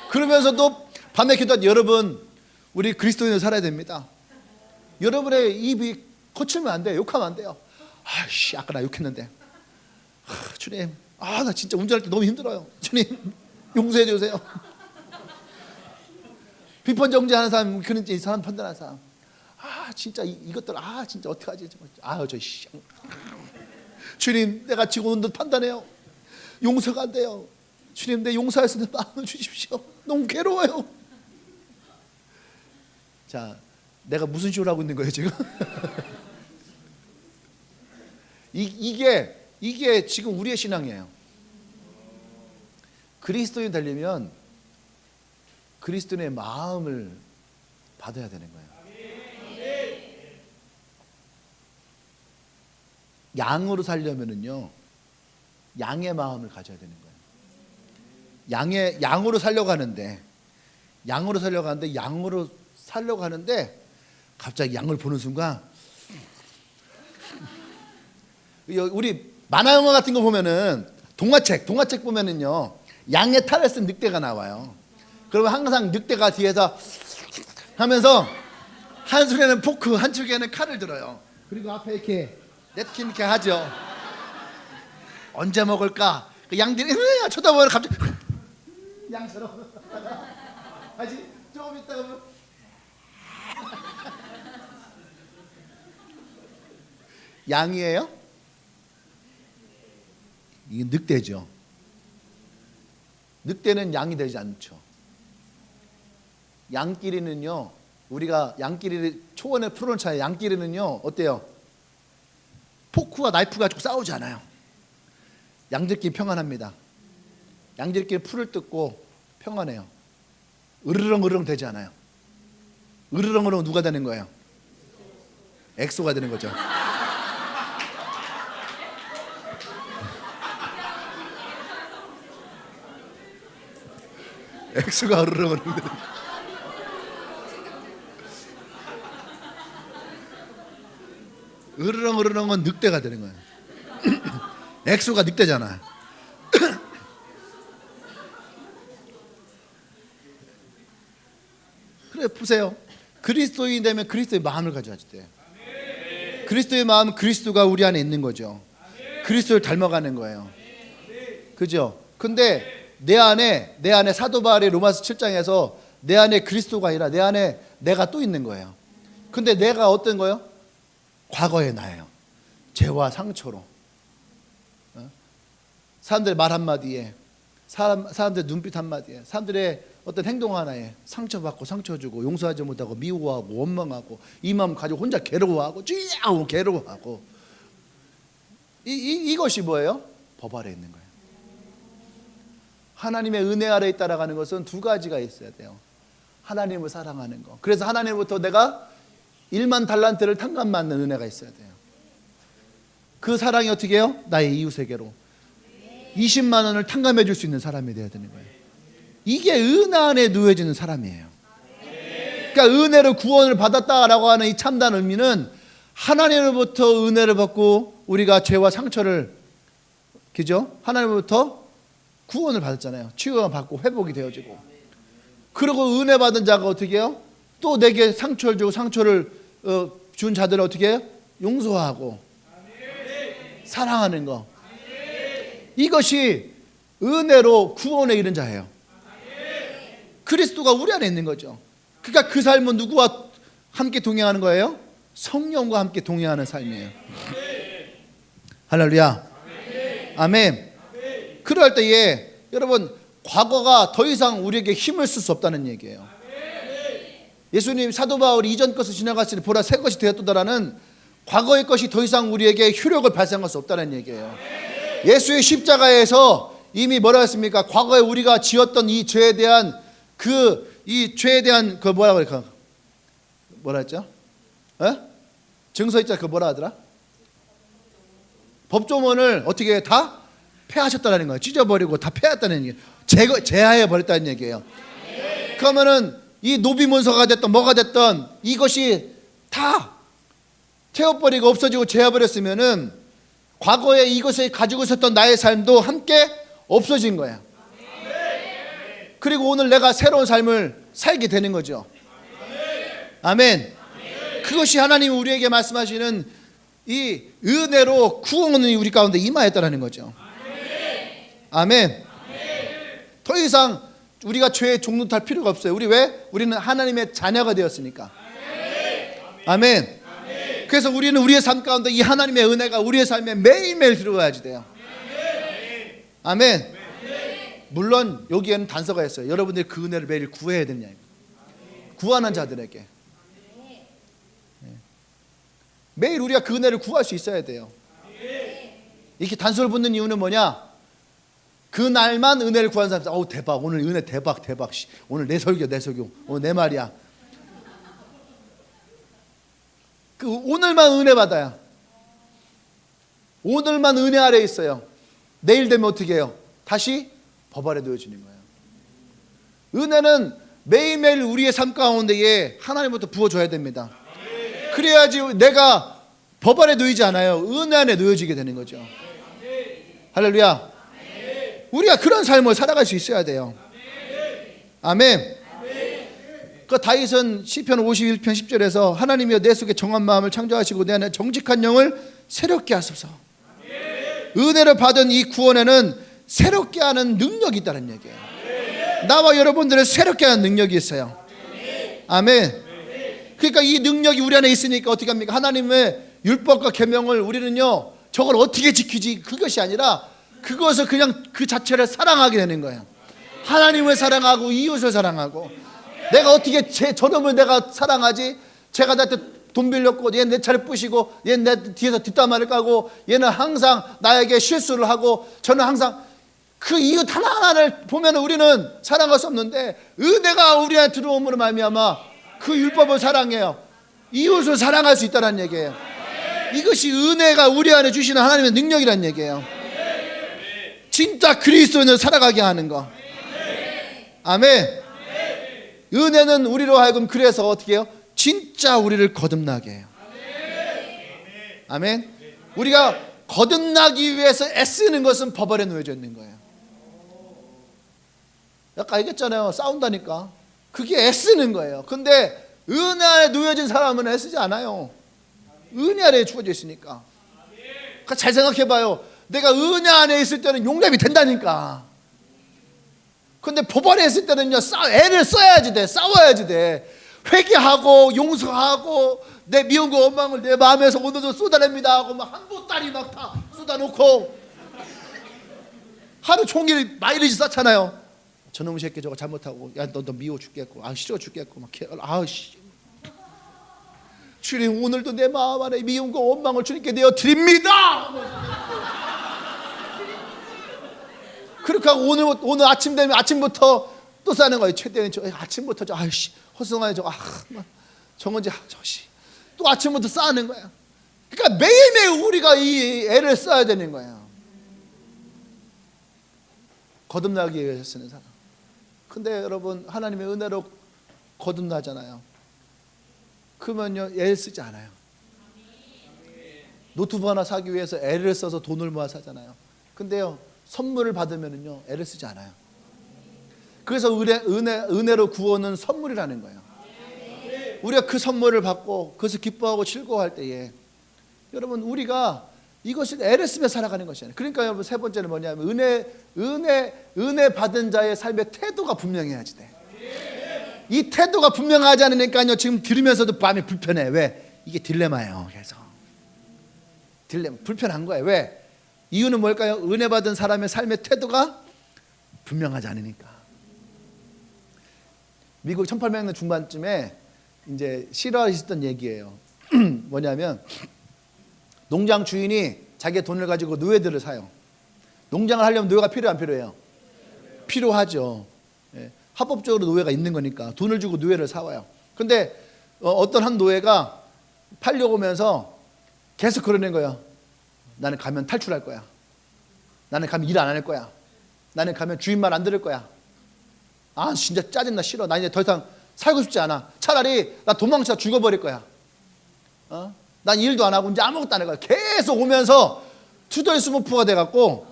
그러면서도 밤에 기도한 여러분, 우리 그리스도인으로 살아야 됩니다. 여러분의 입이 거칠면 안 돼요. 욕하면 안 돼요. 아씨, 아까 나 욕했는데, 주님, 나 진짜 운전할 때 너무 힘들어요. 주님, 용서해 주세요. 비판정지하는 사람, 그런 이 사람 판단하는 사람, 진짜 이것들, 진짜 어떡하지? 주님, 내가 지금 오는 듯 판단해요. 용서가 안 돼요. 주님, 내 용서할 수 있는 마음을 주십시오. 너무 괴로워요. 자, 내가 무슨 식으로 하고 있는 거예요 지금? 이게 지금 우리의 신앙이에요. 그리스도인 되려면 그리스도인의 마음을 받아야 되는 거예요. 양으로 살려면은요, 양의 마음을 가져야 되는 거예요. 양으로 살려고 하는데 갑자기 양을 보는 순간, 우리 만화 영화 같은 거 보면은 동화책 보면은요, 양의 탈을 쓴 늑대가 나와요. 그러면 항상 늑대가 뒤에서 하면서 한 손에는 포크, 한 쪽에는 칼을 들어요. 그리고 앞에 이렇게 냅킨 이렇게 하죠. 언제 먹을까? 그 양들이 쳐다보면 갑자기 양처럼 아직 조금 있다가 보면 양이에요? 이게 늑대죠. 늑대는 양이 되지 않죠. 양끼리는요, 우리가 양끼리 초원에 풀어놓은 차에 양끼리는요 어때요? 포크와 나이프 가지고 싸우지 않아요. 양들끼리 평안합니다. 양들끼리 풀을 뜯고 평안해요. 으르렁 되지 않아요. 으르렁 누가 되는 거예요? 엑소가 되는 거죠. 엑소가 으르렁 되는 거예요. 으르렁은 늑대가 되는 거예요. 엑소가 늑대잖아. 그래 보세요. 그리스도인 되면 그리스도의 마음을 가져야지 돼요. 그리스도의 마음은 그리스도가 우리 안에 있는 거죠. 그리스도를 닮아가는 거예요. 그죠? 근데 내 안에 사도 바울이 로마서 7장에서 내 안에 그리스도가 아니라 내 안에 내가 또 있는 거예요. 근데 내가 어떤 거예요? 과거의 나예요. 죄와 상처로, 사람들의 말 한마디에, 사람들의 눈빛 한마디에, 사람들의 어떤 행동 하나에 상처받고 상처 주고 용서하지 못하고 미워하고 원망하고 이 마음 가지고 혼자 괴로워하고 쥐야하고 괴로워하고 이것이 뭐예요? 법 아래 있는 거예요. 하나님의 은혜 아래 있다라는 것은 두 가지가 있어야 돼요. 하나님을 사랑하는 거. 그래서 하나님부터 내가 1만 달란트를 탕감받는 은혜가 있어야 돼요. 그 사랑이 어떻게 해요? 나의 이웃에게로 20만 원을 탕감해 줄 수 있는 사람이 되어야 되는 거예요. 이게 은혜 안에 누워지는 사람이에요. 그러니까 은혜로 구원을 받았다라고 하는 이 참다운 의미는 하나님으로부터 은혜를 받고 우리가 죄와 상처를, 그죠? 하나님으로부터 구원을 받았잖아요. 치유가 받고 회복이 되어지고, 그리고 은혜 받은 자가 어떻게 해요? 또 내게 상처를 주고 상처를 준 자들을 어떻게 해요? 용서하고 사랑하는 거. 이것이 은혜로 구원에 이른 자예요. 그리스도가 우리 안에 있는 거죠. 그러니까 그 삶은 누구와 함께 동행하는 거예요? 성령과 함께 동행하는 삶이에요. 할렐루야. 아멘. 그럴 때에 여러분, 과거가 더 이상 우리에게 힘을 쓸 수 없다는 얘기예요. 예수님 사도 바울이 이전 것을 지나갔으니 보라 새 것이 되었도다라는 과거의 것이 더 이상 우리에게 효력을 발생할 수 없다는 얘기예요. 예수의 십자가에서 이미 뭐라 했습니까? 과거에 우리가 지었던 이 죄에 대한 뭐라 그럴까? 뭐라 했죠? 증서있자 그 뭐라 하더라? 법조문을 어떻게 다 폐하셨다는 거예요. 찢어버리고 다 폐했다는 얘기예요. 제하해 버렸다는 얘기예요. 그러면은 이 노비문서가 됐던 뭐가 됐던 이것이 다 태워버리고 없어지고 제해버렸으면은 과거에 이것을 가지고 있었던 나의 삶도 함께 없어진 거야. 그리고 오늘 내가 새로운 삶을 살게 되는 거죠. 아멘. 그것이 하나님이 우리에게 말씀하시는 이 은혜로 구원이 우리 가운데 임하였다는 거죠. 아멘. 더 이상 우리가 죄에 종노탈 필요가 없어요. 우리는 하나님의 자녀가 되었으니까. 아멘. 그래서 우리는 우리의 삶 가운데 이 하나님의 은혜가 우리의 삶에 매일매일 들어와야지 돼요. 아멘. 물론 여기에는 단서가 있어요. 여러분들이 그 은혜를 매일 구해야 되느냐. 구하는 자들에게 매일 우리가 그 은혜를 구할 수 있어야 돼요. 이렇게 단서를 붙는 이유는 뭐냐? 그날만 은혜를 구한 사람, 어우 대박, 오늘 은혜 대박, 오늘 내 설교, 오늘 내 말이야. 그 오늘만 은혜 받아요. 오늘만 은혜 아래 있어요. 내일 되면 어떻게 해요? 다시 법 아래 놓여지는 거예요. 은혜는 매일매일 우리의 삶 가운데에 하나님부터 부어줘야 됩니다. 그래야지 내가 법 아래 놓이지 않아요. 은혜 안에 놓여지게 되는 거죠. 할렐루야. 우리가 그런 삶을 살아갈 수 있어야 돼요. 아멘. 그 다윗은 시편 51편 10절에서 하나님이여 내 속에 정한 마음을 창조하시고 내 안에 정직한 영을 새롭게 하소서. 은혜를 받은 이 구원에는 새롭게 하는 능력이 있다는 얘기예요. 나와 여러분들은 새롭게 하는 능력이 있어요. 아멘. 그러니까 이 능력이 우리 안에 있으니까 어떻게 합니까? 하나님의 율법과 계명을 우리는요, 저걸 어떻게 지키지 그것이 아니라 그것을 그냥 그 자체를 사랑하게 되는 거예요. 하나님을 사랑하고 이웃을 사랑하고, 내가 어떻게 저놈을 내가 사랑하지? 제가 나한테 돈 빌렸고 얘는 내 차를 부시고 얘는 내 뒤에서 뒷담화를 까고 얘는 항상 나에게 실수를 하고 저는 항상 그 이웃 하나하나를 보면 우리는 사랑할 수 없는데, 은혜가 우리 안에 들어옴으로 말미암아 그 율법을 사랑해요. 이웃을 사랑할 수 있다는 얘기예요. 이것이 은혜가 우리 안에 주시는 하나님의 능력이라는 얘기예요. 진짜 그리스도인을 살아가게 하는 거. 아멘. 은혜는 우리로 하여금 그래서 어떻게 해요? 진짜 우리를 거듭나게 해요. 아멘. 우리가 거듭나기 위해서 애쓰는 것은 법 아래 놓여져 있는 거예요. 아까 얘기했잖아요. 싸운다니까. 그게 애쓰는 거예요. 근데 은혜 안에 놓여진 사람은 애쓰지 않아요. 은혜 아래에 주어져 있으니까. 그러니까 잘 생각해봐요. 내가 은혜 안에 있을 때는 용납이 된다니까. 근데 법 아래 있을 때는요, 애를 써야지 돼. 싸워야지 돼. 회개하고 용서하고 내 미움과 원망을 내 마음에서 오늘도 쏟아냅니다 하고 막 한 보따리 막 다 쏟아놓고 하루 종일 마일리지 쌓잖아요. 저놈의 새끼 저거 잘못하고, 야 너 미워 죽겠고, 아 싫어 죽겠고 막, 아씨 주님 오늘도 내 마음 안에 미움과 원망을 주님께 내어 드립니다. 그렇게 하고 오늘 아침 되면 아침부터 또 싸는 거예요. 최대한 아침부터 저 아이씨 허송하게 정은지 저씨 또 아침부터 싸는 거야. 그러니까 매일매일 우리가 이 애를 써야 되는 거예요. 거듭나기 위해서 쓰는 사람. 근데 여러분 하나님의 은혜로 거듭나잖아요. 그러면요 애를 쓰지 않아요. 노트북 하나 사기 위해서 애를 써서 돈을 모아 사잖아요. 근데요 선물을 받으면은요 애를 쓰지 않아요. 그래서 은혜로 구원은 선물이라는 거예요. 우리가 그 선물을 받고 그것을 기뻐하고 즐거워할 때에 여러분 우리가 이것을 애를 쓰며 살아가는 것이잖아요. 그러니까 여러분 세 번째는 뭐냐면 은혜 받은 자의 삶의 태도가 분명해야지 돼. 이 태도가 분명하지 않으니까요 지금 들으면서도 마음이 불편해. 왜? 이게 딜레마예요. 그래서 딜레마 불편한 거예요. 왜? 이유는 뭘까요? 은혜 받은 사람의 삶의 태도가 분명하지 않으니까. 미국 1800년 중반쯤에 이제 실화있었던 얘기예요. 뭐냐면 농장 주인이 자기의 돈을 가지고 노예들을 사요. 농장을 하려면 노예가 필요해 안 필요해요? 필요하죠. 예. 합법적으로 노예가 있는 거니까 돈을 주고 노예를 사와요. 근데 어떤 한 노예가 팔려고 오면서 계속 그러는 거예요. 나는 가면 탈출할 거야. 나는 가면 일 안 할 거야. 나는 가면 주인 말 안 들을 거야. 아 진짜 짜증나 싫어. 나 이제 더 이상 살고 싶지 않아. 차라리 나 도망쳐 죽어버릴 거야. 난 일도 안 하고 이제 아무것도 안 할 거야. 계속 오면서 투덜스모프가 돼갖고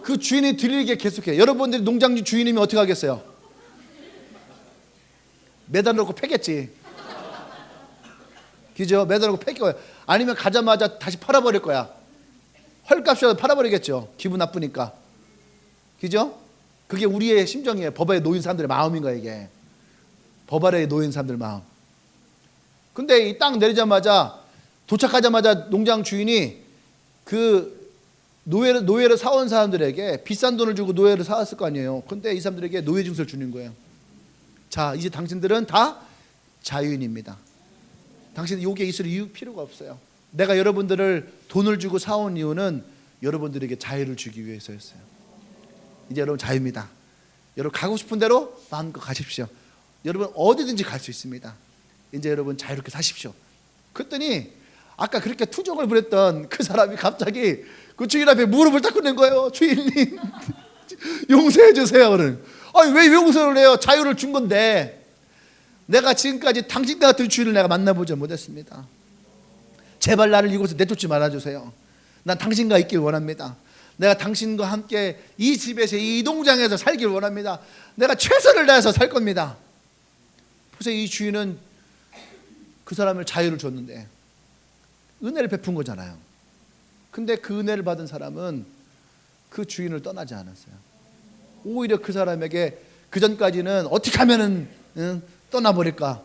그 주인이 들리게 계속해. 여러분들이 농장 주인이면 어떻게 하겠어요? 매달아놓고 패겠지. 그죠? 매달아놓고 팰 거예요. 아니면 가자마자 다시 팔아버릴 거야. 헐값이라도 팔아버리겠죠. 기분 나쁘니까. 그죠? 그게 우리의 심정이에요. 법 아래 놓인 사람들의 마음인 거예요. 이게 법 아래에 놓인 사람들 마음. 근데 이 땅 내리자마자 도착하자마자 농장 주인이 그 노예를 사온 사람들에게 비싼 돈을 주고 노예를 사왔을 거 아니에요. 근데 이 사람들에게 노예 증서를 주는 거예요. 자 이제 당신들은 다 자유인입니다. 당신은 여기에 있을 이유 필요가 없어요. 내가 여러분들을 돈을 주고 사온 이유는 여러분들에게 자유를 주기 위해서였어요. 이제 여러분 자유입니다. 여러분 가고 싶은 대로 마음껏 가십시오. 여러분 어디든지 갈 수 있습니다. 이제 여러분 자유롭게 사십시오. 그랬더니 아까 그렇게 투정을 부렸던 그 사람이 갑자기 그 주인 앞에 무릎을 딱 꿇는 거예요. 주인님 용서해 주세요. 아니 왜 용서를 해요? 자유를 준 건데. 내가 지금까지 당신 같은 주인을 내가 만나보지 못했습니다. 제발 나를 이곳에 내쫓지 말아주세요. 난 당신과 있길 원합니다. 내가 당신과 함께 이 집에서 이 농장에서 살길 원합니다. 내가 최선을 다해서 살 겁니다. 그래서 이 주인은 그 사람을 자유를 줬는데 은혜를 베푼 거잖아요. 근데 그 은혜를 받은 사람은 그 주인을 떠나지 않았어요. 오히려 그 사람에게 그 전까지는 어떻게 하면은 떠나버릴까.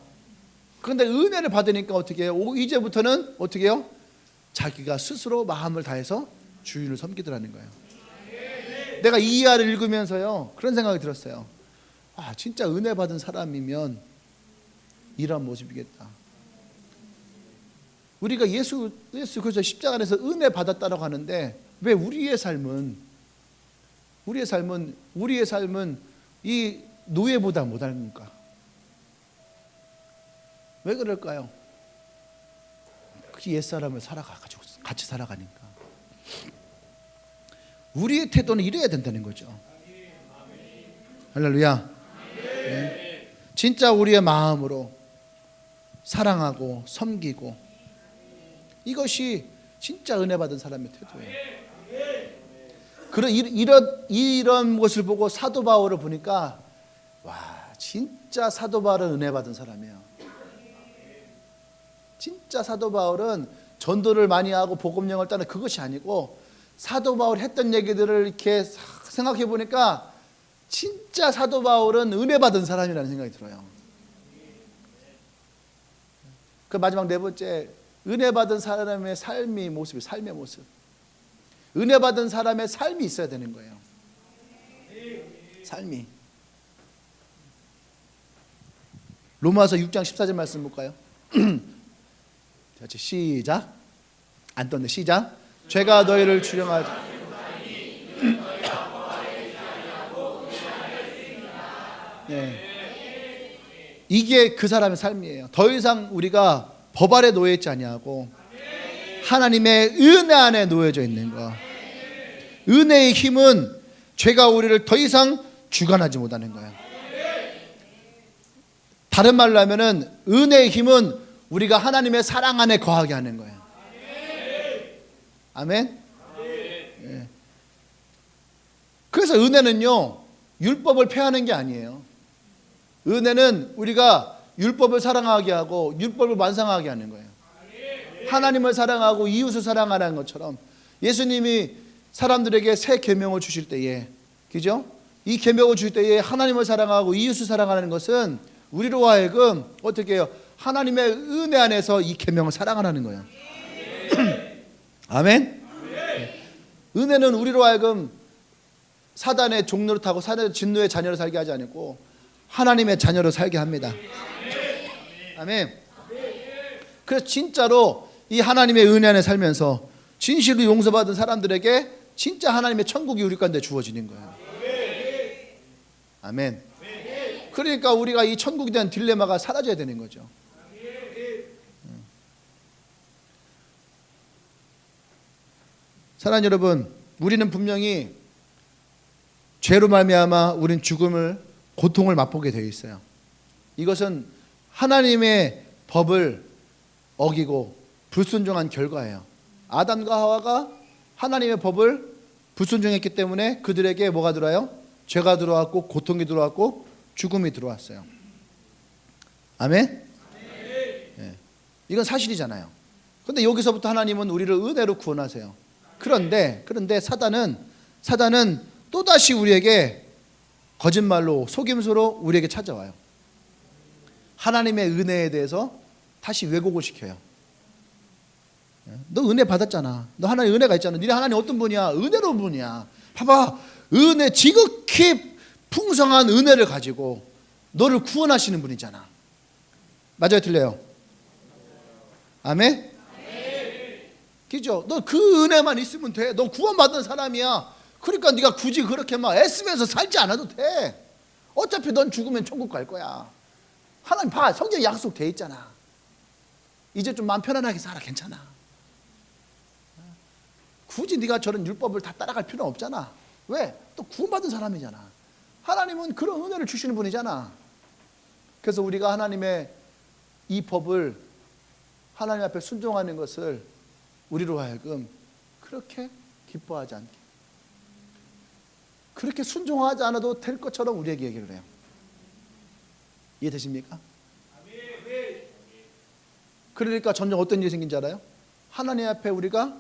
그런데 은혜를 받으니까 어떻게 해요? 이제부터는 어떻게 해요? 자기가 스스로 마음을 다해서 주인을 섬기더라는 거예요. 내가 이 이하를 읽으면서요 그런 생각이 들었어요. 아 진짜 은혜 받은 사람이면 이런 모습이겠다. 우리가 예수 그리스도 십자가 안에서 은혜 받았다라고 하는데 왜 우리의 삶은 이 노예보다 못할까? 왜 그럴까요? 그 옛사람을 살아가지고 같이 살아가니까. 우리의 태도는 이래야 된다는 거죠. 할렐루야. 네. 진짜 우리의 마음으로 사랑하고 섬기고, 이것이 진짜 은혜 받은 사람의 태도예요. 이런 것을 보고 사도 바울을 보니까 와 진짜 사도 바울은 은혜 받은 사람이에요. 진짜 사도 바울은 전도를 많이 하고 복음령을 따는 그것이 아니고 사도 바울이 했던 얘기들을 이렇게 생각해 보니까 진짜 사도 바울은 은혜 받은 사람이라는 생각이 들어요. 그 마지막 네 번째, 은혜 받은 사람의 삶의 모습. 은혜 받은 사람의 삶이 있어야 되는 거예요. 삶이. 로마서 6장 14절 말씀 볼까요? 시작. 안 떴네. 시작. 죄가 너희를 주령하지 네. 이게 그 사람의 삶이에요. 더 이상 우리가 법 아래 놓여 있지 아니하고 하나님의 은혜 안에 놓여져 있는 거. 은혜의 힘은 죄가 우리를 더 이상 주관하지 못하는 거예요. 다른 말로 하면은 은혜의 힘은 우리가 하나님의 사랑 안에 거하게 하는 거예요. 아멘. 네. 그래서 은혜는요 율법을 폐하는 게 아니에요. 은혜는 우리가 율법을 사랑하게 하고 율법을 완성하게 하는 거예요. 하나님을 사랑하고 이웃을 사랑하는 것처럼 예수님이 사람들에게 새 계명을 주실 때에, 그죠? 이 계명을 주실 때에 하나님을 사랑하고 이웃을 사랑하는 것은 우리로 하여금 어떻게 해요? 하나님의 은혜 안에서 이 계명을 사랑하는 거예요. 아멘. 은혜는 우리로 하여금 사단의 종로를 타고 사단의 진노의 자녀로 살게 하지 않고 하나님의 자녀로 살게 합니다. 아멘. 그래서 진짜로 이 하나님의 은혜 안에 살면서 진실로 용서받은 사람들에게 진짜 하나님의 천국이 우리 가운데 주어지는 거예요. 아멘. 그러니까 우리가 이 천국에 대한 딜레마가 사라져야 되는 거죠. 사랑하는 여러분, 우리는 분명히 죄로 말미암아 우리는 죽음을, 고통을 맛보게 되어 있어요. 이것은 하나님의 법을 어기고 불순종한 결과예요. 아담과 하와가 하나님의 법을 불순종했기 때문에 그들에게 뭐가 들어와요? 죄가 들어왔고 고통이 들어왔고 죽음이 들어왔어요. 아멘? 네. 이건 사실이잖아요. 그런데 여기서부터 하나님은 우리를 은혜로 구원하세요. 그런데 사단은 또다시 우리에게 거짓말로 속임수로 우리에게 찾아와요. 하나님의 은혜에 대해서 다시 왜곡을 시켜요. 너 은혜 받았잖아. 너 하나님 은혜가 있잖아. 너네 하나님 어떤 분이야? 은혜로운 분이야. 봐봐, 은혜, 지극히 풍성한 은혜를 가지고 너를 구원하시는 분이잖아. 맞아요, 틀려요? 아멘? 그죠? 너 그 은혜만 있으면 돼. 너 구원받은 사람이야. 그러니까 네가 굳이 그렇게 막 애쓰면서 살지 않아도 돼. 어차피 넌 죽으면 천국 갈 거야. 하나님 봐, 성경에 약속돼 있잖아. 이제 좀 마음 편안하게 살아. 괜찮아. 굳이 네가 저런 율법을 다 따라갈 필요는 없잖아. 왜? 또 구원받은 사람이잖아. 하나님은 그런 은혜를 주시는 분이잖아. 그래서 우리가 하나님의 이 법을, 하나님 앞에 순종하는 것을 우리로 하여금 그렇게 기뻐하지 않게, 그렇게 순종하지 않아도 될 것처럼 우리에게 얘기를 해요. 이해되십니까? 그러니까 점점 어떤 일이 생긴지 알아요? 하나님 앞에 우리가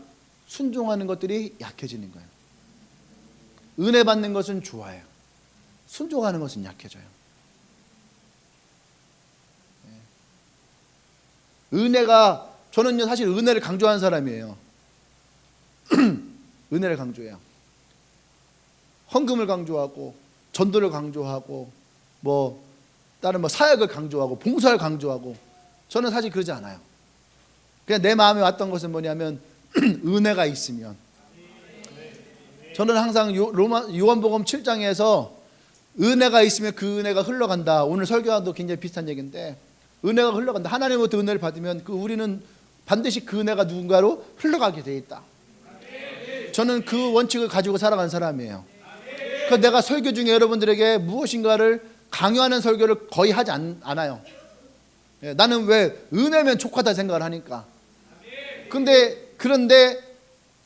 순종하는 것들이 약해지는 거예요. 은혜 받는 것은 좋아요. 순종하는 것은 약해져요. 은혜가, 저는요 사실 은혜를 강조하는 사람이에요. 은혜를 강조해요. 헌금을 강조하고, 전도를 강조하고, 뭐 다른 사역을 강조하고, 봉사를 강조하고. 저는 사실 그러지 않아요. 그냥 내 마음에 왔던 것은 뭐냐면 은혜가 있으면. 저는 항상 요한복음 7장에서 은혜가 있으면 그 은혜가 흘러간다. 오늘 설교와도 굉장히 비슷한 얘기인데, 은혜가 흘러간다. 하나님으로부터 은혜를 받으면 우리는 반드시 그 은혜가 누군가로 흘러가게 돼 있다. 저는 그 원칙을 가지고 살아간 사람이에요. 그러니까 내가 설교 중에 여러분들에게 무엇인가를 강요하는 설교를 거의 하지 않아요. 나는 왜 은혜면 족하다 생각을 하니까. 그런데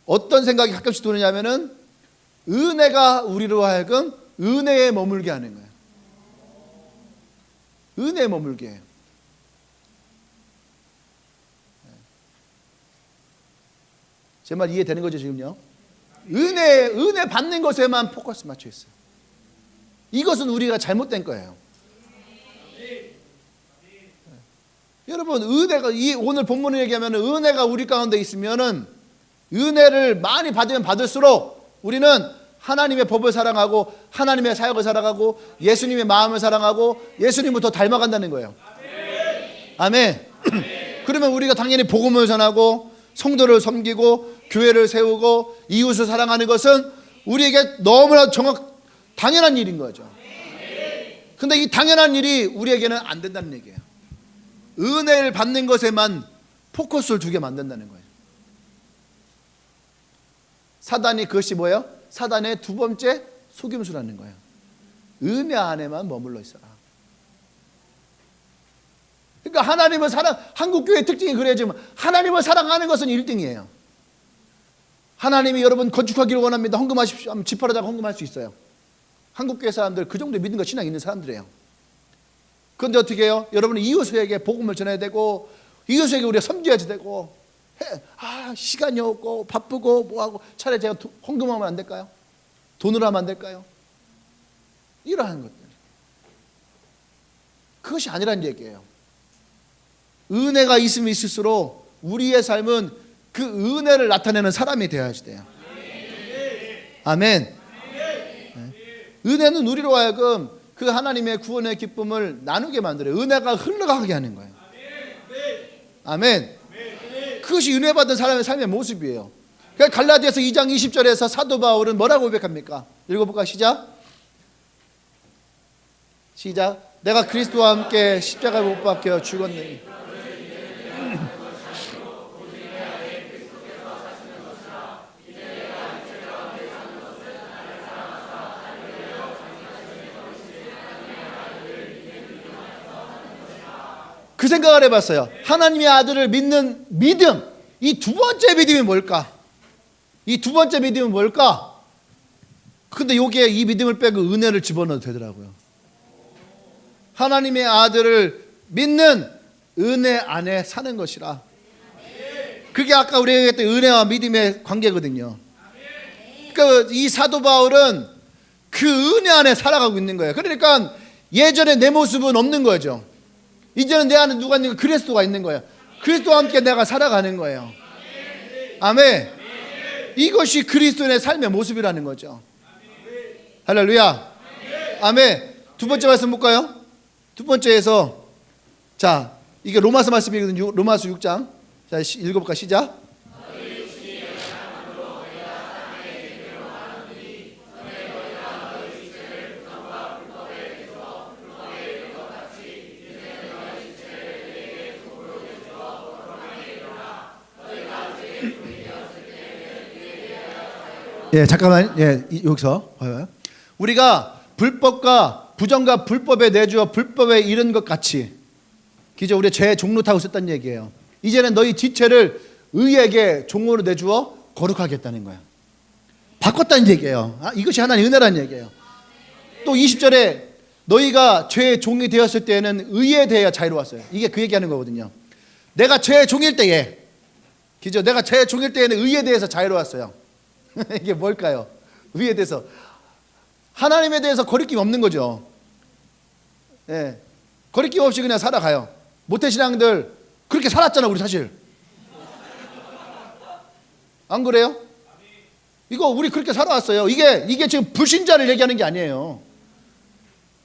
어떤 생각이 가끔씩 드느냐면은 은혜가 우리로 하여금 은혜에 머물게 하는 거예요. 은혜에 머물게 해요. 제 말 이해되는 거죠 지금요? 은혜 받는 것에만 포커스 맞춰 있어요. 이것은 우리가 잘못된 거예요. 여러분, 은혜가, 오늘 본문을 얘기하면 은혜가 우리 가운데 있으면은, 은혜를 많이 받으면 받을수록 우리는 하나님의 법을 사랑하고, 하나님의 사역을 사랑하고, 예수님의 마음을 사랑하고, 예수님을 더 닮아간다는 거예요. 아멘. 그러면 우리가 당연히 복음을 전하고, 성도를 섬기고, 교회를 세우고, 이웃을 사랑하는 것은 우리에게 너무나 당연한 일인 거죠. 근데 이 당연한 일이 우리에게는 안 된다는 얘기예요. 은혜를 받는 것에만 포커스를 두게 만든다는 거예요. 사단이, 그것이 뭐예요? 사단의 두 번째 속임수라는 거예요. 은혜 안에만 머물러 있어라. 그러니까 하나님을 한국교회의 특징이 그래요. 지금 하나님을 사랑하는 것은 1등이에요. 하나님이 여러분 건축하기를 원합니다. 헌금하십시오 하면 지퍼로다가 헌금할 수 있어요. 한국교회 사람들 그 정도 믿음과 신앙이 있는 사람들이에요. 그런데 어떻게 해요? 여러분은 이웃에게 복음을 전해야 되고, 이웃에게 우리가 섬겨야지 되고, 시간이 없고 바쁘고 뭐하고, 차라리 제가 헌금하면 안 될까요? 돈으로 하면 안 될까요? 이러한 것들, 그것이 아니란 얘기예요. 은혜가 있으면 있을수록 우리의 삶은 그 은혜를 나타내는 사람이 되어야지 돼요. 아멘. 은혜는 우리로 하여금 그 하나님의 구원의 기쁨을 나누게 만들어요. 은혜가 흘러가게 하는 거예요. 아멘. 그것이 은혜 받은 사람의 삶의 모습이에요. 그러니까 갈라디아서 2장 20절에서 사도 바울은 뭐라고 고백합니까? 읽어볼까? 시작. 내가 그리스도와 함께 십자가에 못 박혀 죽었느니 그 생각을 해봤어요. 하나님의 아들을 믿는 믿음, 이 두 번째 믿음이 뭘까? 이 두 번째 믿음은 뭘까? 근데 여기에 이 믿음을 빼고 은혜를 집어넣어도 되더라고요. 하나님의 아들을 믿는 은혜 안에 사는 것이라. 그게 아까 우리가 얘기했던 은혜와 믿음의 관계거든요. 그러니까 이 사도 바울은 그 은혜 안에 살아가고 있는 거예요. 그러니까 예전에 내 모습은 없는 거죠. 이제는 내 안에 누가 있는 거? 그리스도가 있는 거예요. 그리스도와 함께 내가 살아가는 거예요. 아멘. 이것이 그리스도인의 삶의 모습이라는 거죠. 할렐루야. 아멘. 두 번째 말씀 볼까요? 두 번째에서, 자, 이게 로마서 말씀이거든요. 로마서 6장. 자, 읽어볼까? 시작. 예, 잠깐만. 예, 여기서 봐요. 우리가 불법과 부정과 불법에 내주어 불법에 이른 것 같이, 기저 우리 죄 종로 타고 있었다는 얘기예요. 이제는 너희 지체를 의에게 종으로 내주어 거룩하게 했다는 거야. 바꿨다는 얘기예요. 이것이 하나님의 은혜라는 얘기예요. 또 20절에 너희가 죄의 종이 되었을 때에는 의에 대하여 자유로웠어요. 이게 그 얘기하는 거거든요. 내가 죄의 종일 때에, 기저 내가 죄의 종일 때에는 의에 대해서 자유로웠어요. 이게 뭘까요? 의에 대해서, 하나님에 대해서 거리낌 없는 거죠. 예, 거리낌 없이 그냥 살아가요. 모태신앙들 그렇게 살았잖아 우리 사실. 안 그래요? 이거 우리 그렇게 살아왔어요. 이게 지금 불신자를 얘기하는 게 아니에요.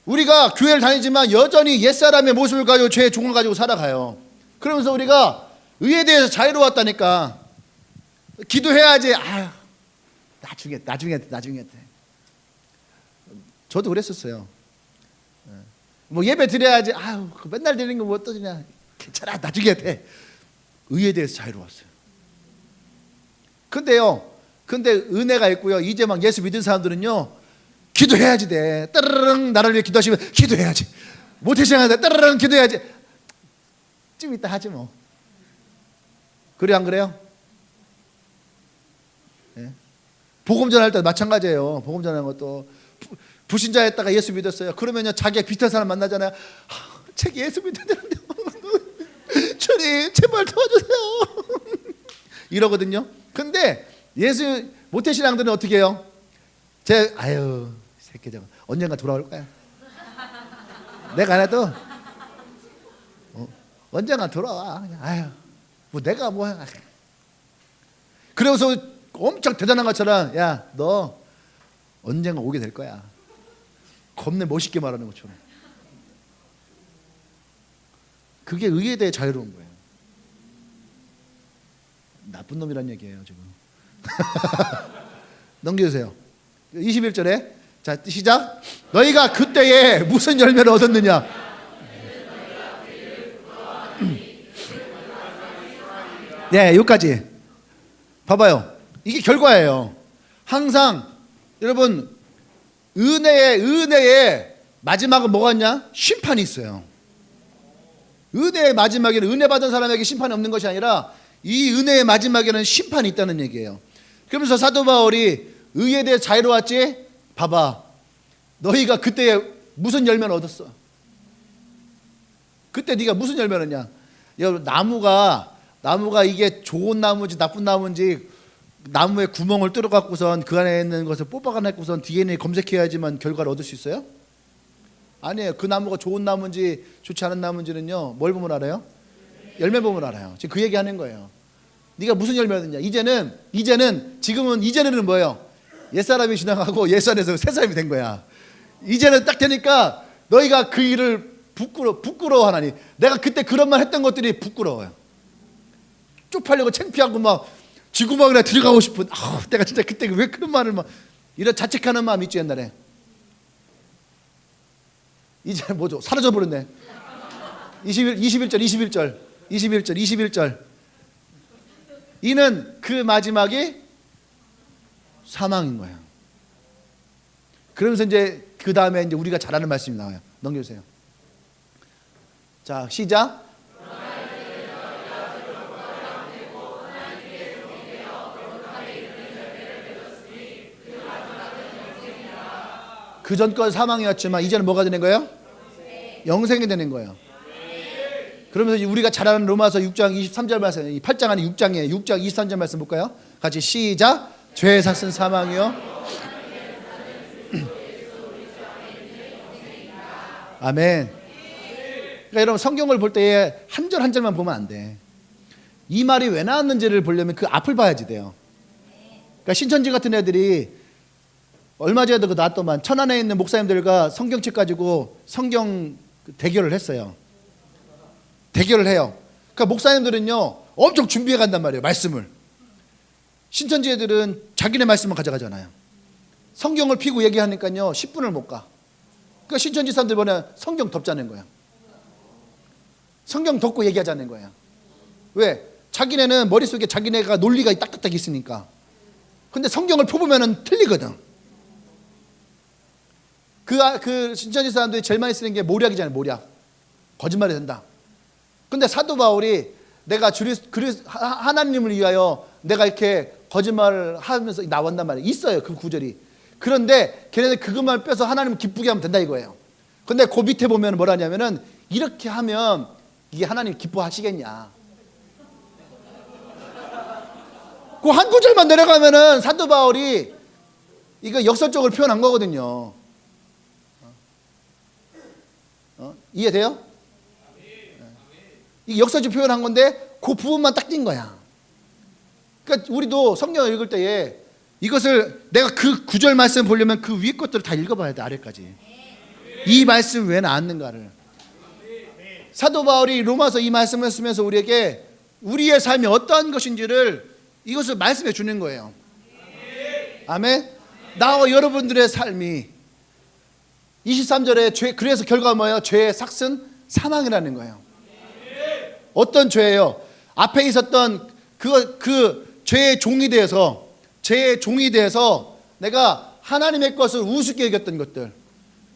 우리가 교회를 다니지만 여전히 옛사람의 모습을 가지고 죄의 종을 가지고 살아가요. 그러면서 우리가 의에 대해서 자유로웠다니까. 기도해야지. 아유, 나중에. 저도 그랬었어요. 뭐 예배 드려야지. 아유, 맨날 드리는 거 뭐 어떠냐. 괜찮아, 나중에 돼. 의에 대해서 자유로웠어요. 근데 은혜가 있고요. 이제 막 예수 믿은 사람들은요, 기도해야지 돼. 따르릉 나를 위해 기도하시면 기도해야지. 모태신앙한테 따르릉 기도해야지. 좀 이따 하지 뭐. 그래 안 그래요? 네. 복음 전할 때 마찬가지예요. 복음 전하는 것도 불신자였다가 예수 믿었어요. 그러면요 자기가 비슷한 사람 만나잖아요. 제가 예수 믿었는데 주님 제발 도와주세요. 이러거든요. 근데 예수 모태신앙들은 어떻게 해요? 아유 새끼 저거 언젠가 돌아올 거야. 내가 안 해도 언젠가 돌아와. 아유 뭐 내가 뭐야. 그래서 엄청 대단한 것처럼 야 너 언젠가 오게 될 거야. 겁내 멋있게 말하는 것처럼. 그게 의에 대해 자유로운 거예요. 나쁜 놈이란 얘기예요 지금. 넘겨주세요. 21절에 자 시작. 너희가 그때에 무슨 열매를 얻었느냐. 네 여기까지 봐봐요. 이게 결과예요. 항상 여러분 은혜의 마지막은 뭐가 있냐? 심판이 있어요. 은혜의 마지막에는 은혜 받은 사람에게 심판이 없는 것이 아니라 이 은혜의 마지막에는 심판이 있다는 얘기예요. 그러면서 사도 바울이 의에 대해 자유로웠지? 봐봐. 너희가 그때 무슨 열매를 얻었어? 그때 네가 무슨 열매를 얻냐? 여러분 나무가 이게 좋은 나무인지 나쁜 나무인지 나무에 구멍을 뚫어 갖고선 그 안에 있는 것을 뽑아가지고선 DNA 검색해야지만 결과를 얻을 수 있어요? 아니에요. 그 나무가 좋은 나무인지 좋지 않은 나무인지는요 뭘 보면 알아요? 열매 보면 알아요. 지금 그 얘기하는 거예요. 네가 무슨 열매를 얻느냐. 이제는 뭐예요? 옛사람이 지나가고 옛사람에서 새사람이 된 거야. 이제는 딱 되니까 너희가 그 일을 부끄러워하나니. 내가 그때 그런 말 했던 것들이 부끄러워요. 쪽팔리고 창피하고 막 쥐구멍이나 들어가고 싶은. 내가 진짜 그때 왜 그런 말을 막 이런 자책하는 마음 있지 옛날에. 이제 뭐죠? 사라져버렸네. 21절. 이는 그 마지막이 사망인 거예요. 그러면서 이제 그 다음에 이제 우리가 잘 아는 말씀이 나와요. 넘겨주세요. 자, 시작. 그 전 건 사망이었지만 이제는 뭐가 되는 거예요? 영생이 되는 거예요. 그러면서 우리가 잘 아는 로마서 6장 23절 말씀, 8장 안에 6장이에요. 6장 23절 말씀 볼까요? 같이 시작. 죄의 삭은 사망이요. 아멘. 그러니까 여러분 성경을 볼 때 한 절 한 절만 보면 안 돼. 이 말이 왜 나왔는지를 보려면 그 앞을 봐야지 돼요. 그러니까 신천지 같은 애들이 얼마 전에도 그 나왔더만 천안에 있는 목사님들과 성경책 가지고 성경 대결을 했어요. 대결을 해요. 그러니까 목사님들은요 엄청 준비해 간단 말이에요. 말씀을. 신천지 애들은 자기네 말씀만 가져가잖아요. 성경을 피고 얘기하니까요 10분을 못 가. 그러니까 신천지 사람들 보면 성경 덮자는 거야. 성경 덮고 얘기하자는 거야. 왜? 자기네는 머릿속에 자기네가 논리가 딱딱딱 있으니까. 근데 성경을 펴보면 틀리거든. 그 신천지 사람들이 제일 많이 쓰는 게 모략이잖아요. 모략. 거짓말이 된다. 근데 사도 바울이 내가 하나님을 위하여 내가 이렇게 거짓말을 하면서 나온단 말이에요. 있어요, 그 구절이. 그런데 걔네들 그것만 빼서 하나님을 기쁘게 하면 된다 이거예요. 근데 그 밑에 보면 뭐라 하냐면은 이렇게 하면 이게 하나님 기뻐하시겠냐. 그 한 구절만 내려가면은 사도 바울이 이거 역설적으로 표현한 거거든요. 이해돼요? 이 역설적으로 표현한 건데 그 부분만 딱 띈 거야. 그러니까 우리도 성경을 읽을 때에 이것을 내가 그 구절 말씀 보려면 그 위에 것들을 다 읽어봐야 돼. 아래까지. 이 말씀 왜 나왔는가를. 사도 바울이 로마서 이 말씀을 쓰면서 우리에게 우리의 삶이 어떠한 것인지를 이것을 말씀해 주는 거예요. 아멘. 나와 여러분들의 삶이 23절에 그래서 결과가 뭐예요? 죄의 삭은 사망이라는 거예요. 어떤 죄예요? 앞에 있었던 그 죄의 종이 되어서 내가 하나님의 것을 우습게 여겼던 것들,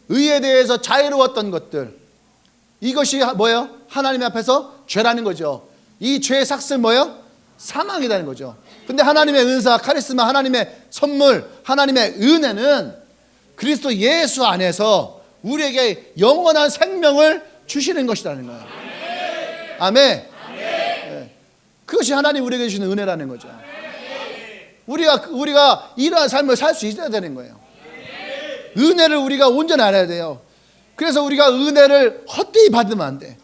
의에 대해서 자유로웠던 것들, 이것이 뭐예요? 하나님 앞에서 죄라는 거죠. 이 죄의 삭은 뭐예요? 사망이라는 거죠. 근데 하나님의 은사, 카리스마, 하나님의 선물, 하나님의 은혜는 그리스도 예수 안에서 우리에게 영원한 생명을 주시는 것이라는 거예요. 아멘. 네. 그것이 하나님 우리에게 주시는 은혜라는 거죠. 우리가 이러한 삶을 살 수 있어야 되는 거예요. 은혜를 우리가 온전히 알아야 돼요. 그래서 우리가 은혜를 헛되이 받으면 안 돼.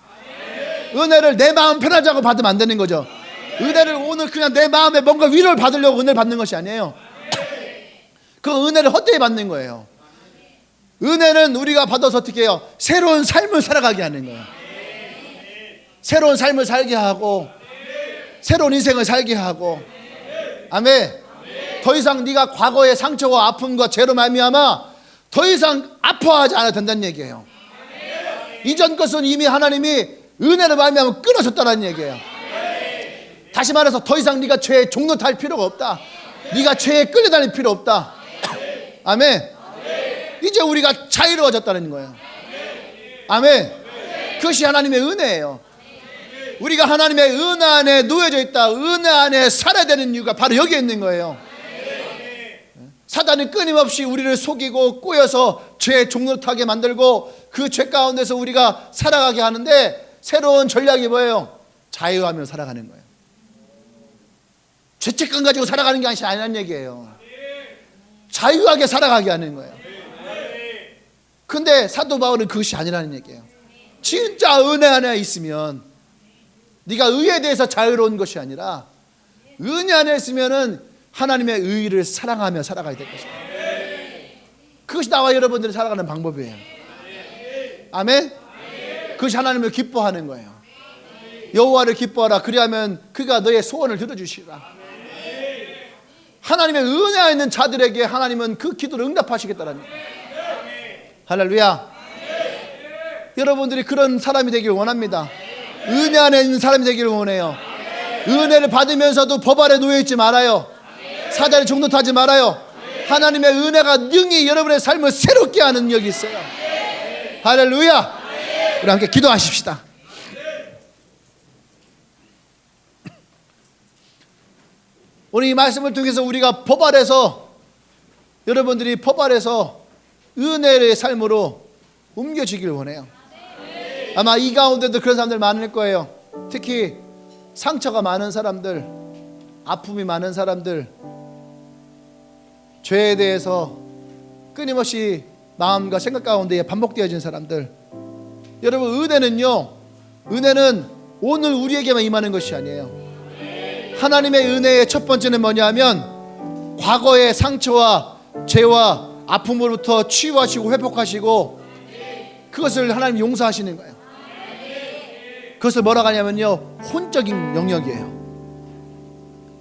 은혜를 내 마음 편하자고 받으면 안 되는 거죠. 은혜를 오늘 그냥 내 마음에 뭔가 위로를 받으려고 은혜를 받는 것이 아니에요. 그 은혜를 헛되이 받는 거예요. 은혜는 우리가 받아서 어떻게 해요? 새로운 삶을 살아가게 하는 거예요. 새로운 삶을 살게 하고 새로운 인생을 살게 하고. 아멘. 더 이상 네가 과거의 상처와 아픔과 죄로 말미암아 더 이상 아파하지 않아도 된다는 얘기예요. 이전 것은 이미 하나님이 은혜로 말미암아 끊어졌다는 얘기예요. 다시 말해서 더 이상 네가 죄에 종로 탈 필요가 없다. 네가 죄에 끌려다닐 필요 없다. 아멘. 이제 우리가 자유로워졌다는 거예요. 아멘. 그것이 하나님의 은혜예요. 우리가 하나님의 은혜 안에 놓여져 있다. 은혜 안에 살아야 되는 이유가 바로 여기에 있는 거예요. 사단이 끊임없이 우리를 속이고 꼬여서 죄의 종로 타게 만들고 그 죄 가운데서 우리가 살아가게 하는데 새로운 전략이 뭐예요? 자유하며 살아가는 거예요. 죄책감 가지고 살아가는 게 아니라는 얘기예요. 자유하게 살아가게 하는 거예요. 근데 사도 바울은 그것이 아니라는 얘기예요. 진짜 은혜 안에 있으면 네가 의에 대해서 자유로운 것이 아니라 은혜 안에 있으면은 하나님의 의를 사랑하며 살아가야 될 것이다. 그것이 나와 여러분들이 살아가는 방법이에요. 아멘. 그것이 하나님을 기뻐하는 거예요. 여호와를 기뻐하라. 그리하면 그가 너의 소원을 들어주시라. 하나님의 은혜 안에 있는 자들에게 하나님은 그 기도를 응답하시겠다는 거예요. 할렐루야. 여러분들이 그런 사람이 되길 원합니다. 은혜 안에 있는 사람이 되기를 원해요. 은혜를 받으면서도 법 아래 놓여있지 말아요. 사단의 종로 타지 말아요. 하나님의 은혜가 능히 여러분의 삶을 새롭게 하는 능력이 있어요. 할렐루야. 우리 함께 기도하십시다. 오늘 이 말씀을 통해서 우리가 법 아래서 여러분들이 법 아래서 은혜의 삶으로 옮겨지기를 원해요. 아마 이 가운데도 그런 사람들 많을 거예요. 특히 상처가 많은 사람들, 아픔이 많은 사람들, 죄에 대해서 끊임없이 마음과 생각 가운데 반복되어진 사람들. 여러분, 은혜는 오늘 우리에게만 임하는 것이 아니에요. 하나님의 은혜의 첫 번째는 뭐냐면 과거의 상처와 죄와 아픔으로부터 치유하시고 회복하시고 그것을 하나님 용서하시는 거예요. 그것을 뭐라고 하냐면요, 혼적인 영역이에요.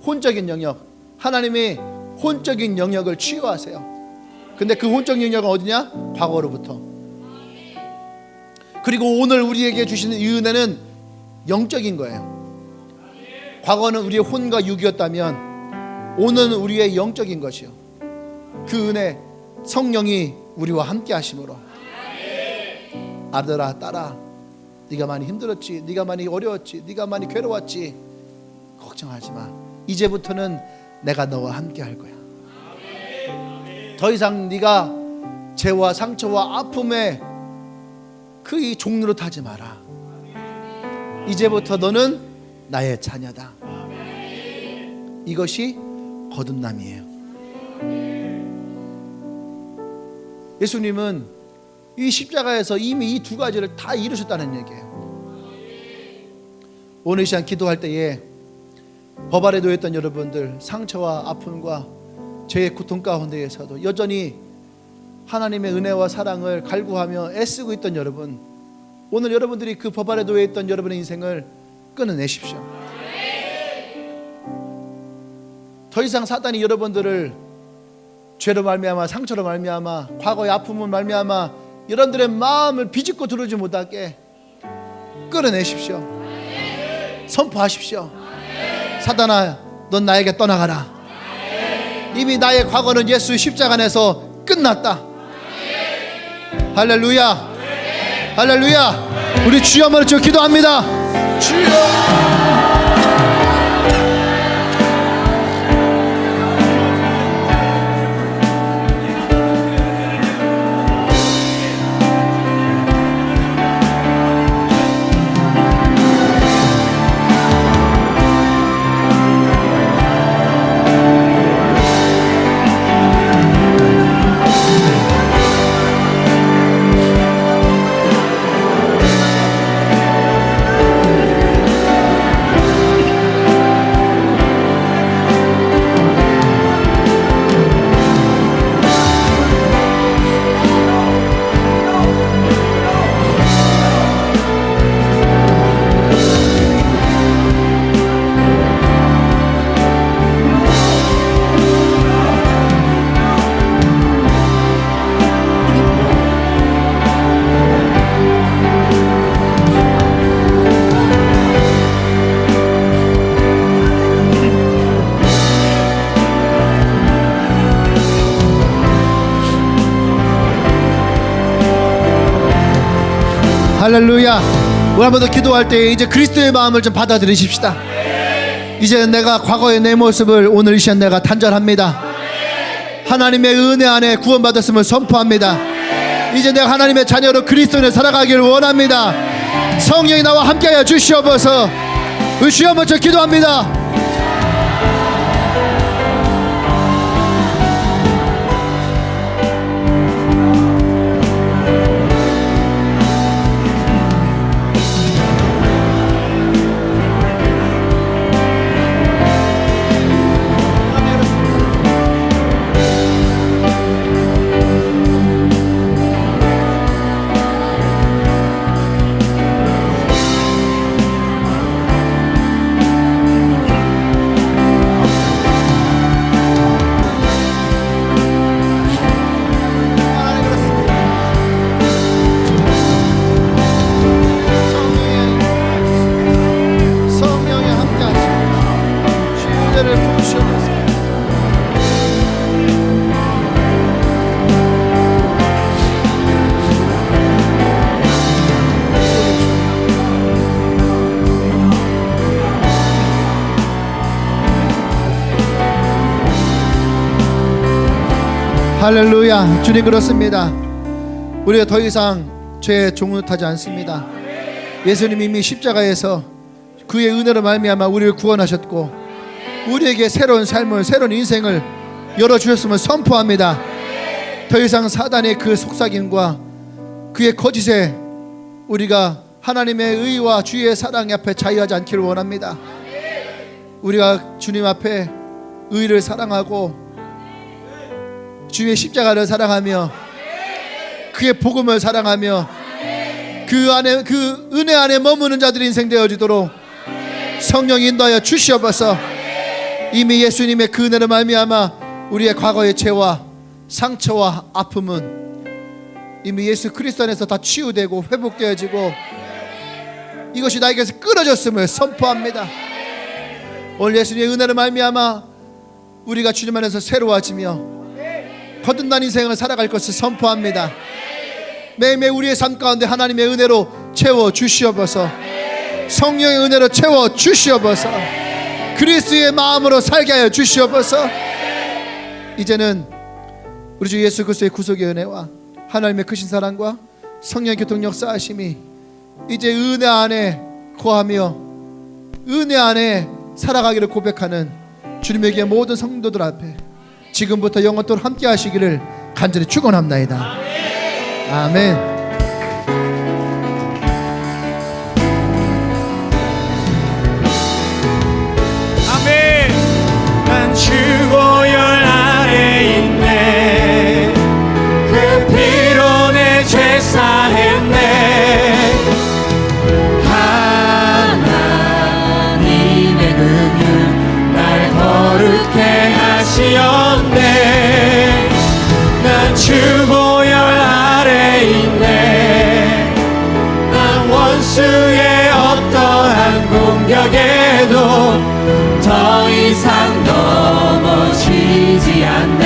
혼적인 영역. 하나님이 혼적인 영역을 치유하세요. 근데 그 혼적인 영역은 어디냐? 과거로부터. 그리고 오늘 우리에게 주시는 이 은혜는 영적인 거예요. 과거는 우리의 혼과 육이었다면 오는 우리의 영적인 것이요, 그 은혜 성령이 우리와 함께 하심으로 아들아 딸아, 네가 많이 힘들었지, 네가 많이 어려웠지, 네가 많이 괴로웠지, 걱정하지 마. 이제부터는 내가 너와 함께 할 거야. 더 이상 네가 죄와 상처와 아픔에 그 이 종로로 타지 마라. 이제부터 너는 나의 자녀다. 이것이 거듭남이에요. 예수님은 이 십자가에서 이미 이 두 가지를 다 이루셨다는 얘기예요. 오늘 이 시간 기도할 때에 법 아래 놓였던 여러분들, 상처와 아픔과 죄의 고통 가운데에서도 여전히 하나님의 은혜와 사랑을 갈구하며 애쓰고 있던 여러분, 오늘 여러분들이 그 법 아래 놓여 있던 여러분의 인생을 끊어내십시오. 더 이상 사단이 여러분들을 죄로 말미암아, 상처로 말미암아, 과거의 아픔을 말미암아 여러분들의 마음을 비집고 들어오지 못하게 끌어내십시오. 선포하십시오. 사단아, 넌 나에게 떠나가라. 이미 나의 과거는 예수 십자가 안에서 끝났다. 할렐루야, 할렐루야. 우리 주여 한번 좀 기도합니다. 주여. 할렐루야. 우리 한 번 더 기도할 때 이제 그리스도의 마음을 좀 받아들이십시다. 이제 내가 과거의 내 모습을 오늘 이 시간 내가 단절합니다. 하나님의 은혜 안에 구원받았음을 선포합니다. 이제 내가 하나님의 자녀로 그리스도인을 살아가기를 원합니다. 성령이 나와 함께하여 주시옵소서. 우리 주여 먼저 기도합니다. 할렐루야. 주님, 그렇습니다. 우리가 더 이상 죄의 종을 타지 않습니다. 예수님이 이미 십자가에서 그의 은혜로 말미암아 우리를 구원하셨고 우리에게 새로운 삶을, 새로운 인생을 열어주셨음을 선포합니다. 더 이상 사단의 그 속삭임과 그의 거짓에 우리가 하나님의 의와 주의 사랑 앞에 자유하지 않기를 원합니다. 우리가 주님 앞에 의를 사랑하고 주의 십자가를 사랑하며 그의 복음을 사랑하며 그 안에, 그 은혜 안에 머무는 자들의 인생 되어지도록 성령 인도하여 주시옵소서. 이미 예수님의 그 은혜로 말미암아 우리의 과거의 죄와 상처와 아픔은 이미 예수 그리스도 안에서 다 치유되고 회복되어지고 이것이 나에게서 끊어졌음을 선포합니다. 오늘 예수님의 은혜로 말미암아 우리가 주님 안에서 새로워지며 거듭난 인생을 살아갈 것을 선포합니다. 매일매일 우리의 삶 가운데 하나님의 은혜로 채워 주시옵소서. 성령의 은혜로 채워 주시옵소서. 그리스도의 마음으로 살게 하여 주시옵소서. 이제는 우리 주 예수 그리스도의 구속의 은혜와 하나님의 크신 사랑과 성령의 교통 역사하심이 이제 은혜 안에 거하며 은혜 안에 살아가기를 고백하는 주님에게 모든 성도들 앞에 지금부터 영원토록 함께 하시기를 간절히 축원합나이다. 아멘. 아멘. 난 주보혈 아래 있네. 그 피로 내 죄 사했네. 하나님의 은혜 날 거룩해 하시었네. 난 주보혈 아래 있네. 난 원수의 어떠한 공격에도 더 이상 넘어지지 않네.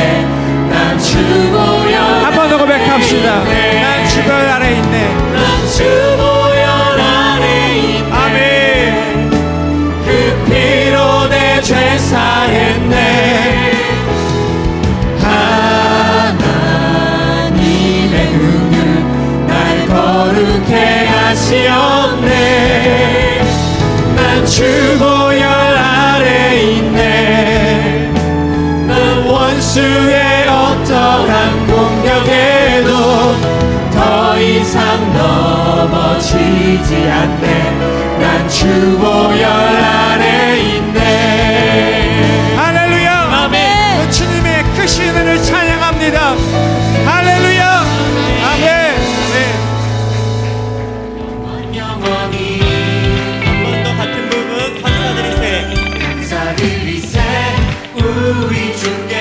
난 주보혈 한 번 더 고백합시다. 난 주보혈 아래 있네. 난 주보혈 아래 있네. 아멘. 그 피로 내 죄 사했네. 하나님의 긍휼 날 거룩해 하시었네. 난 주보혈 아래 있네. 난 원수의 어떠한 공격에도 더 이상 넘어지지 않네. 난 주보혈 아래 있네. 할렐루야. 아멘. 주님의 크신 은혜를 찬양합니다. 할렐루야. 아멘. 영원히 한 번 더 같은 부분 감사드리세. 감사드리세 우리 주께.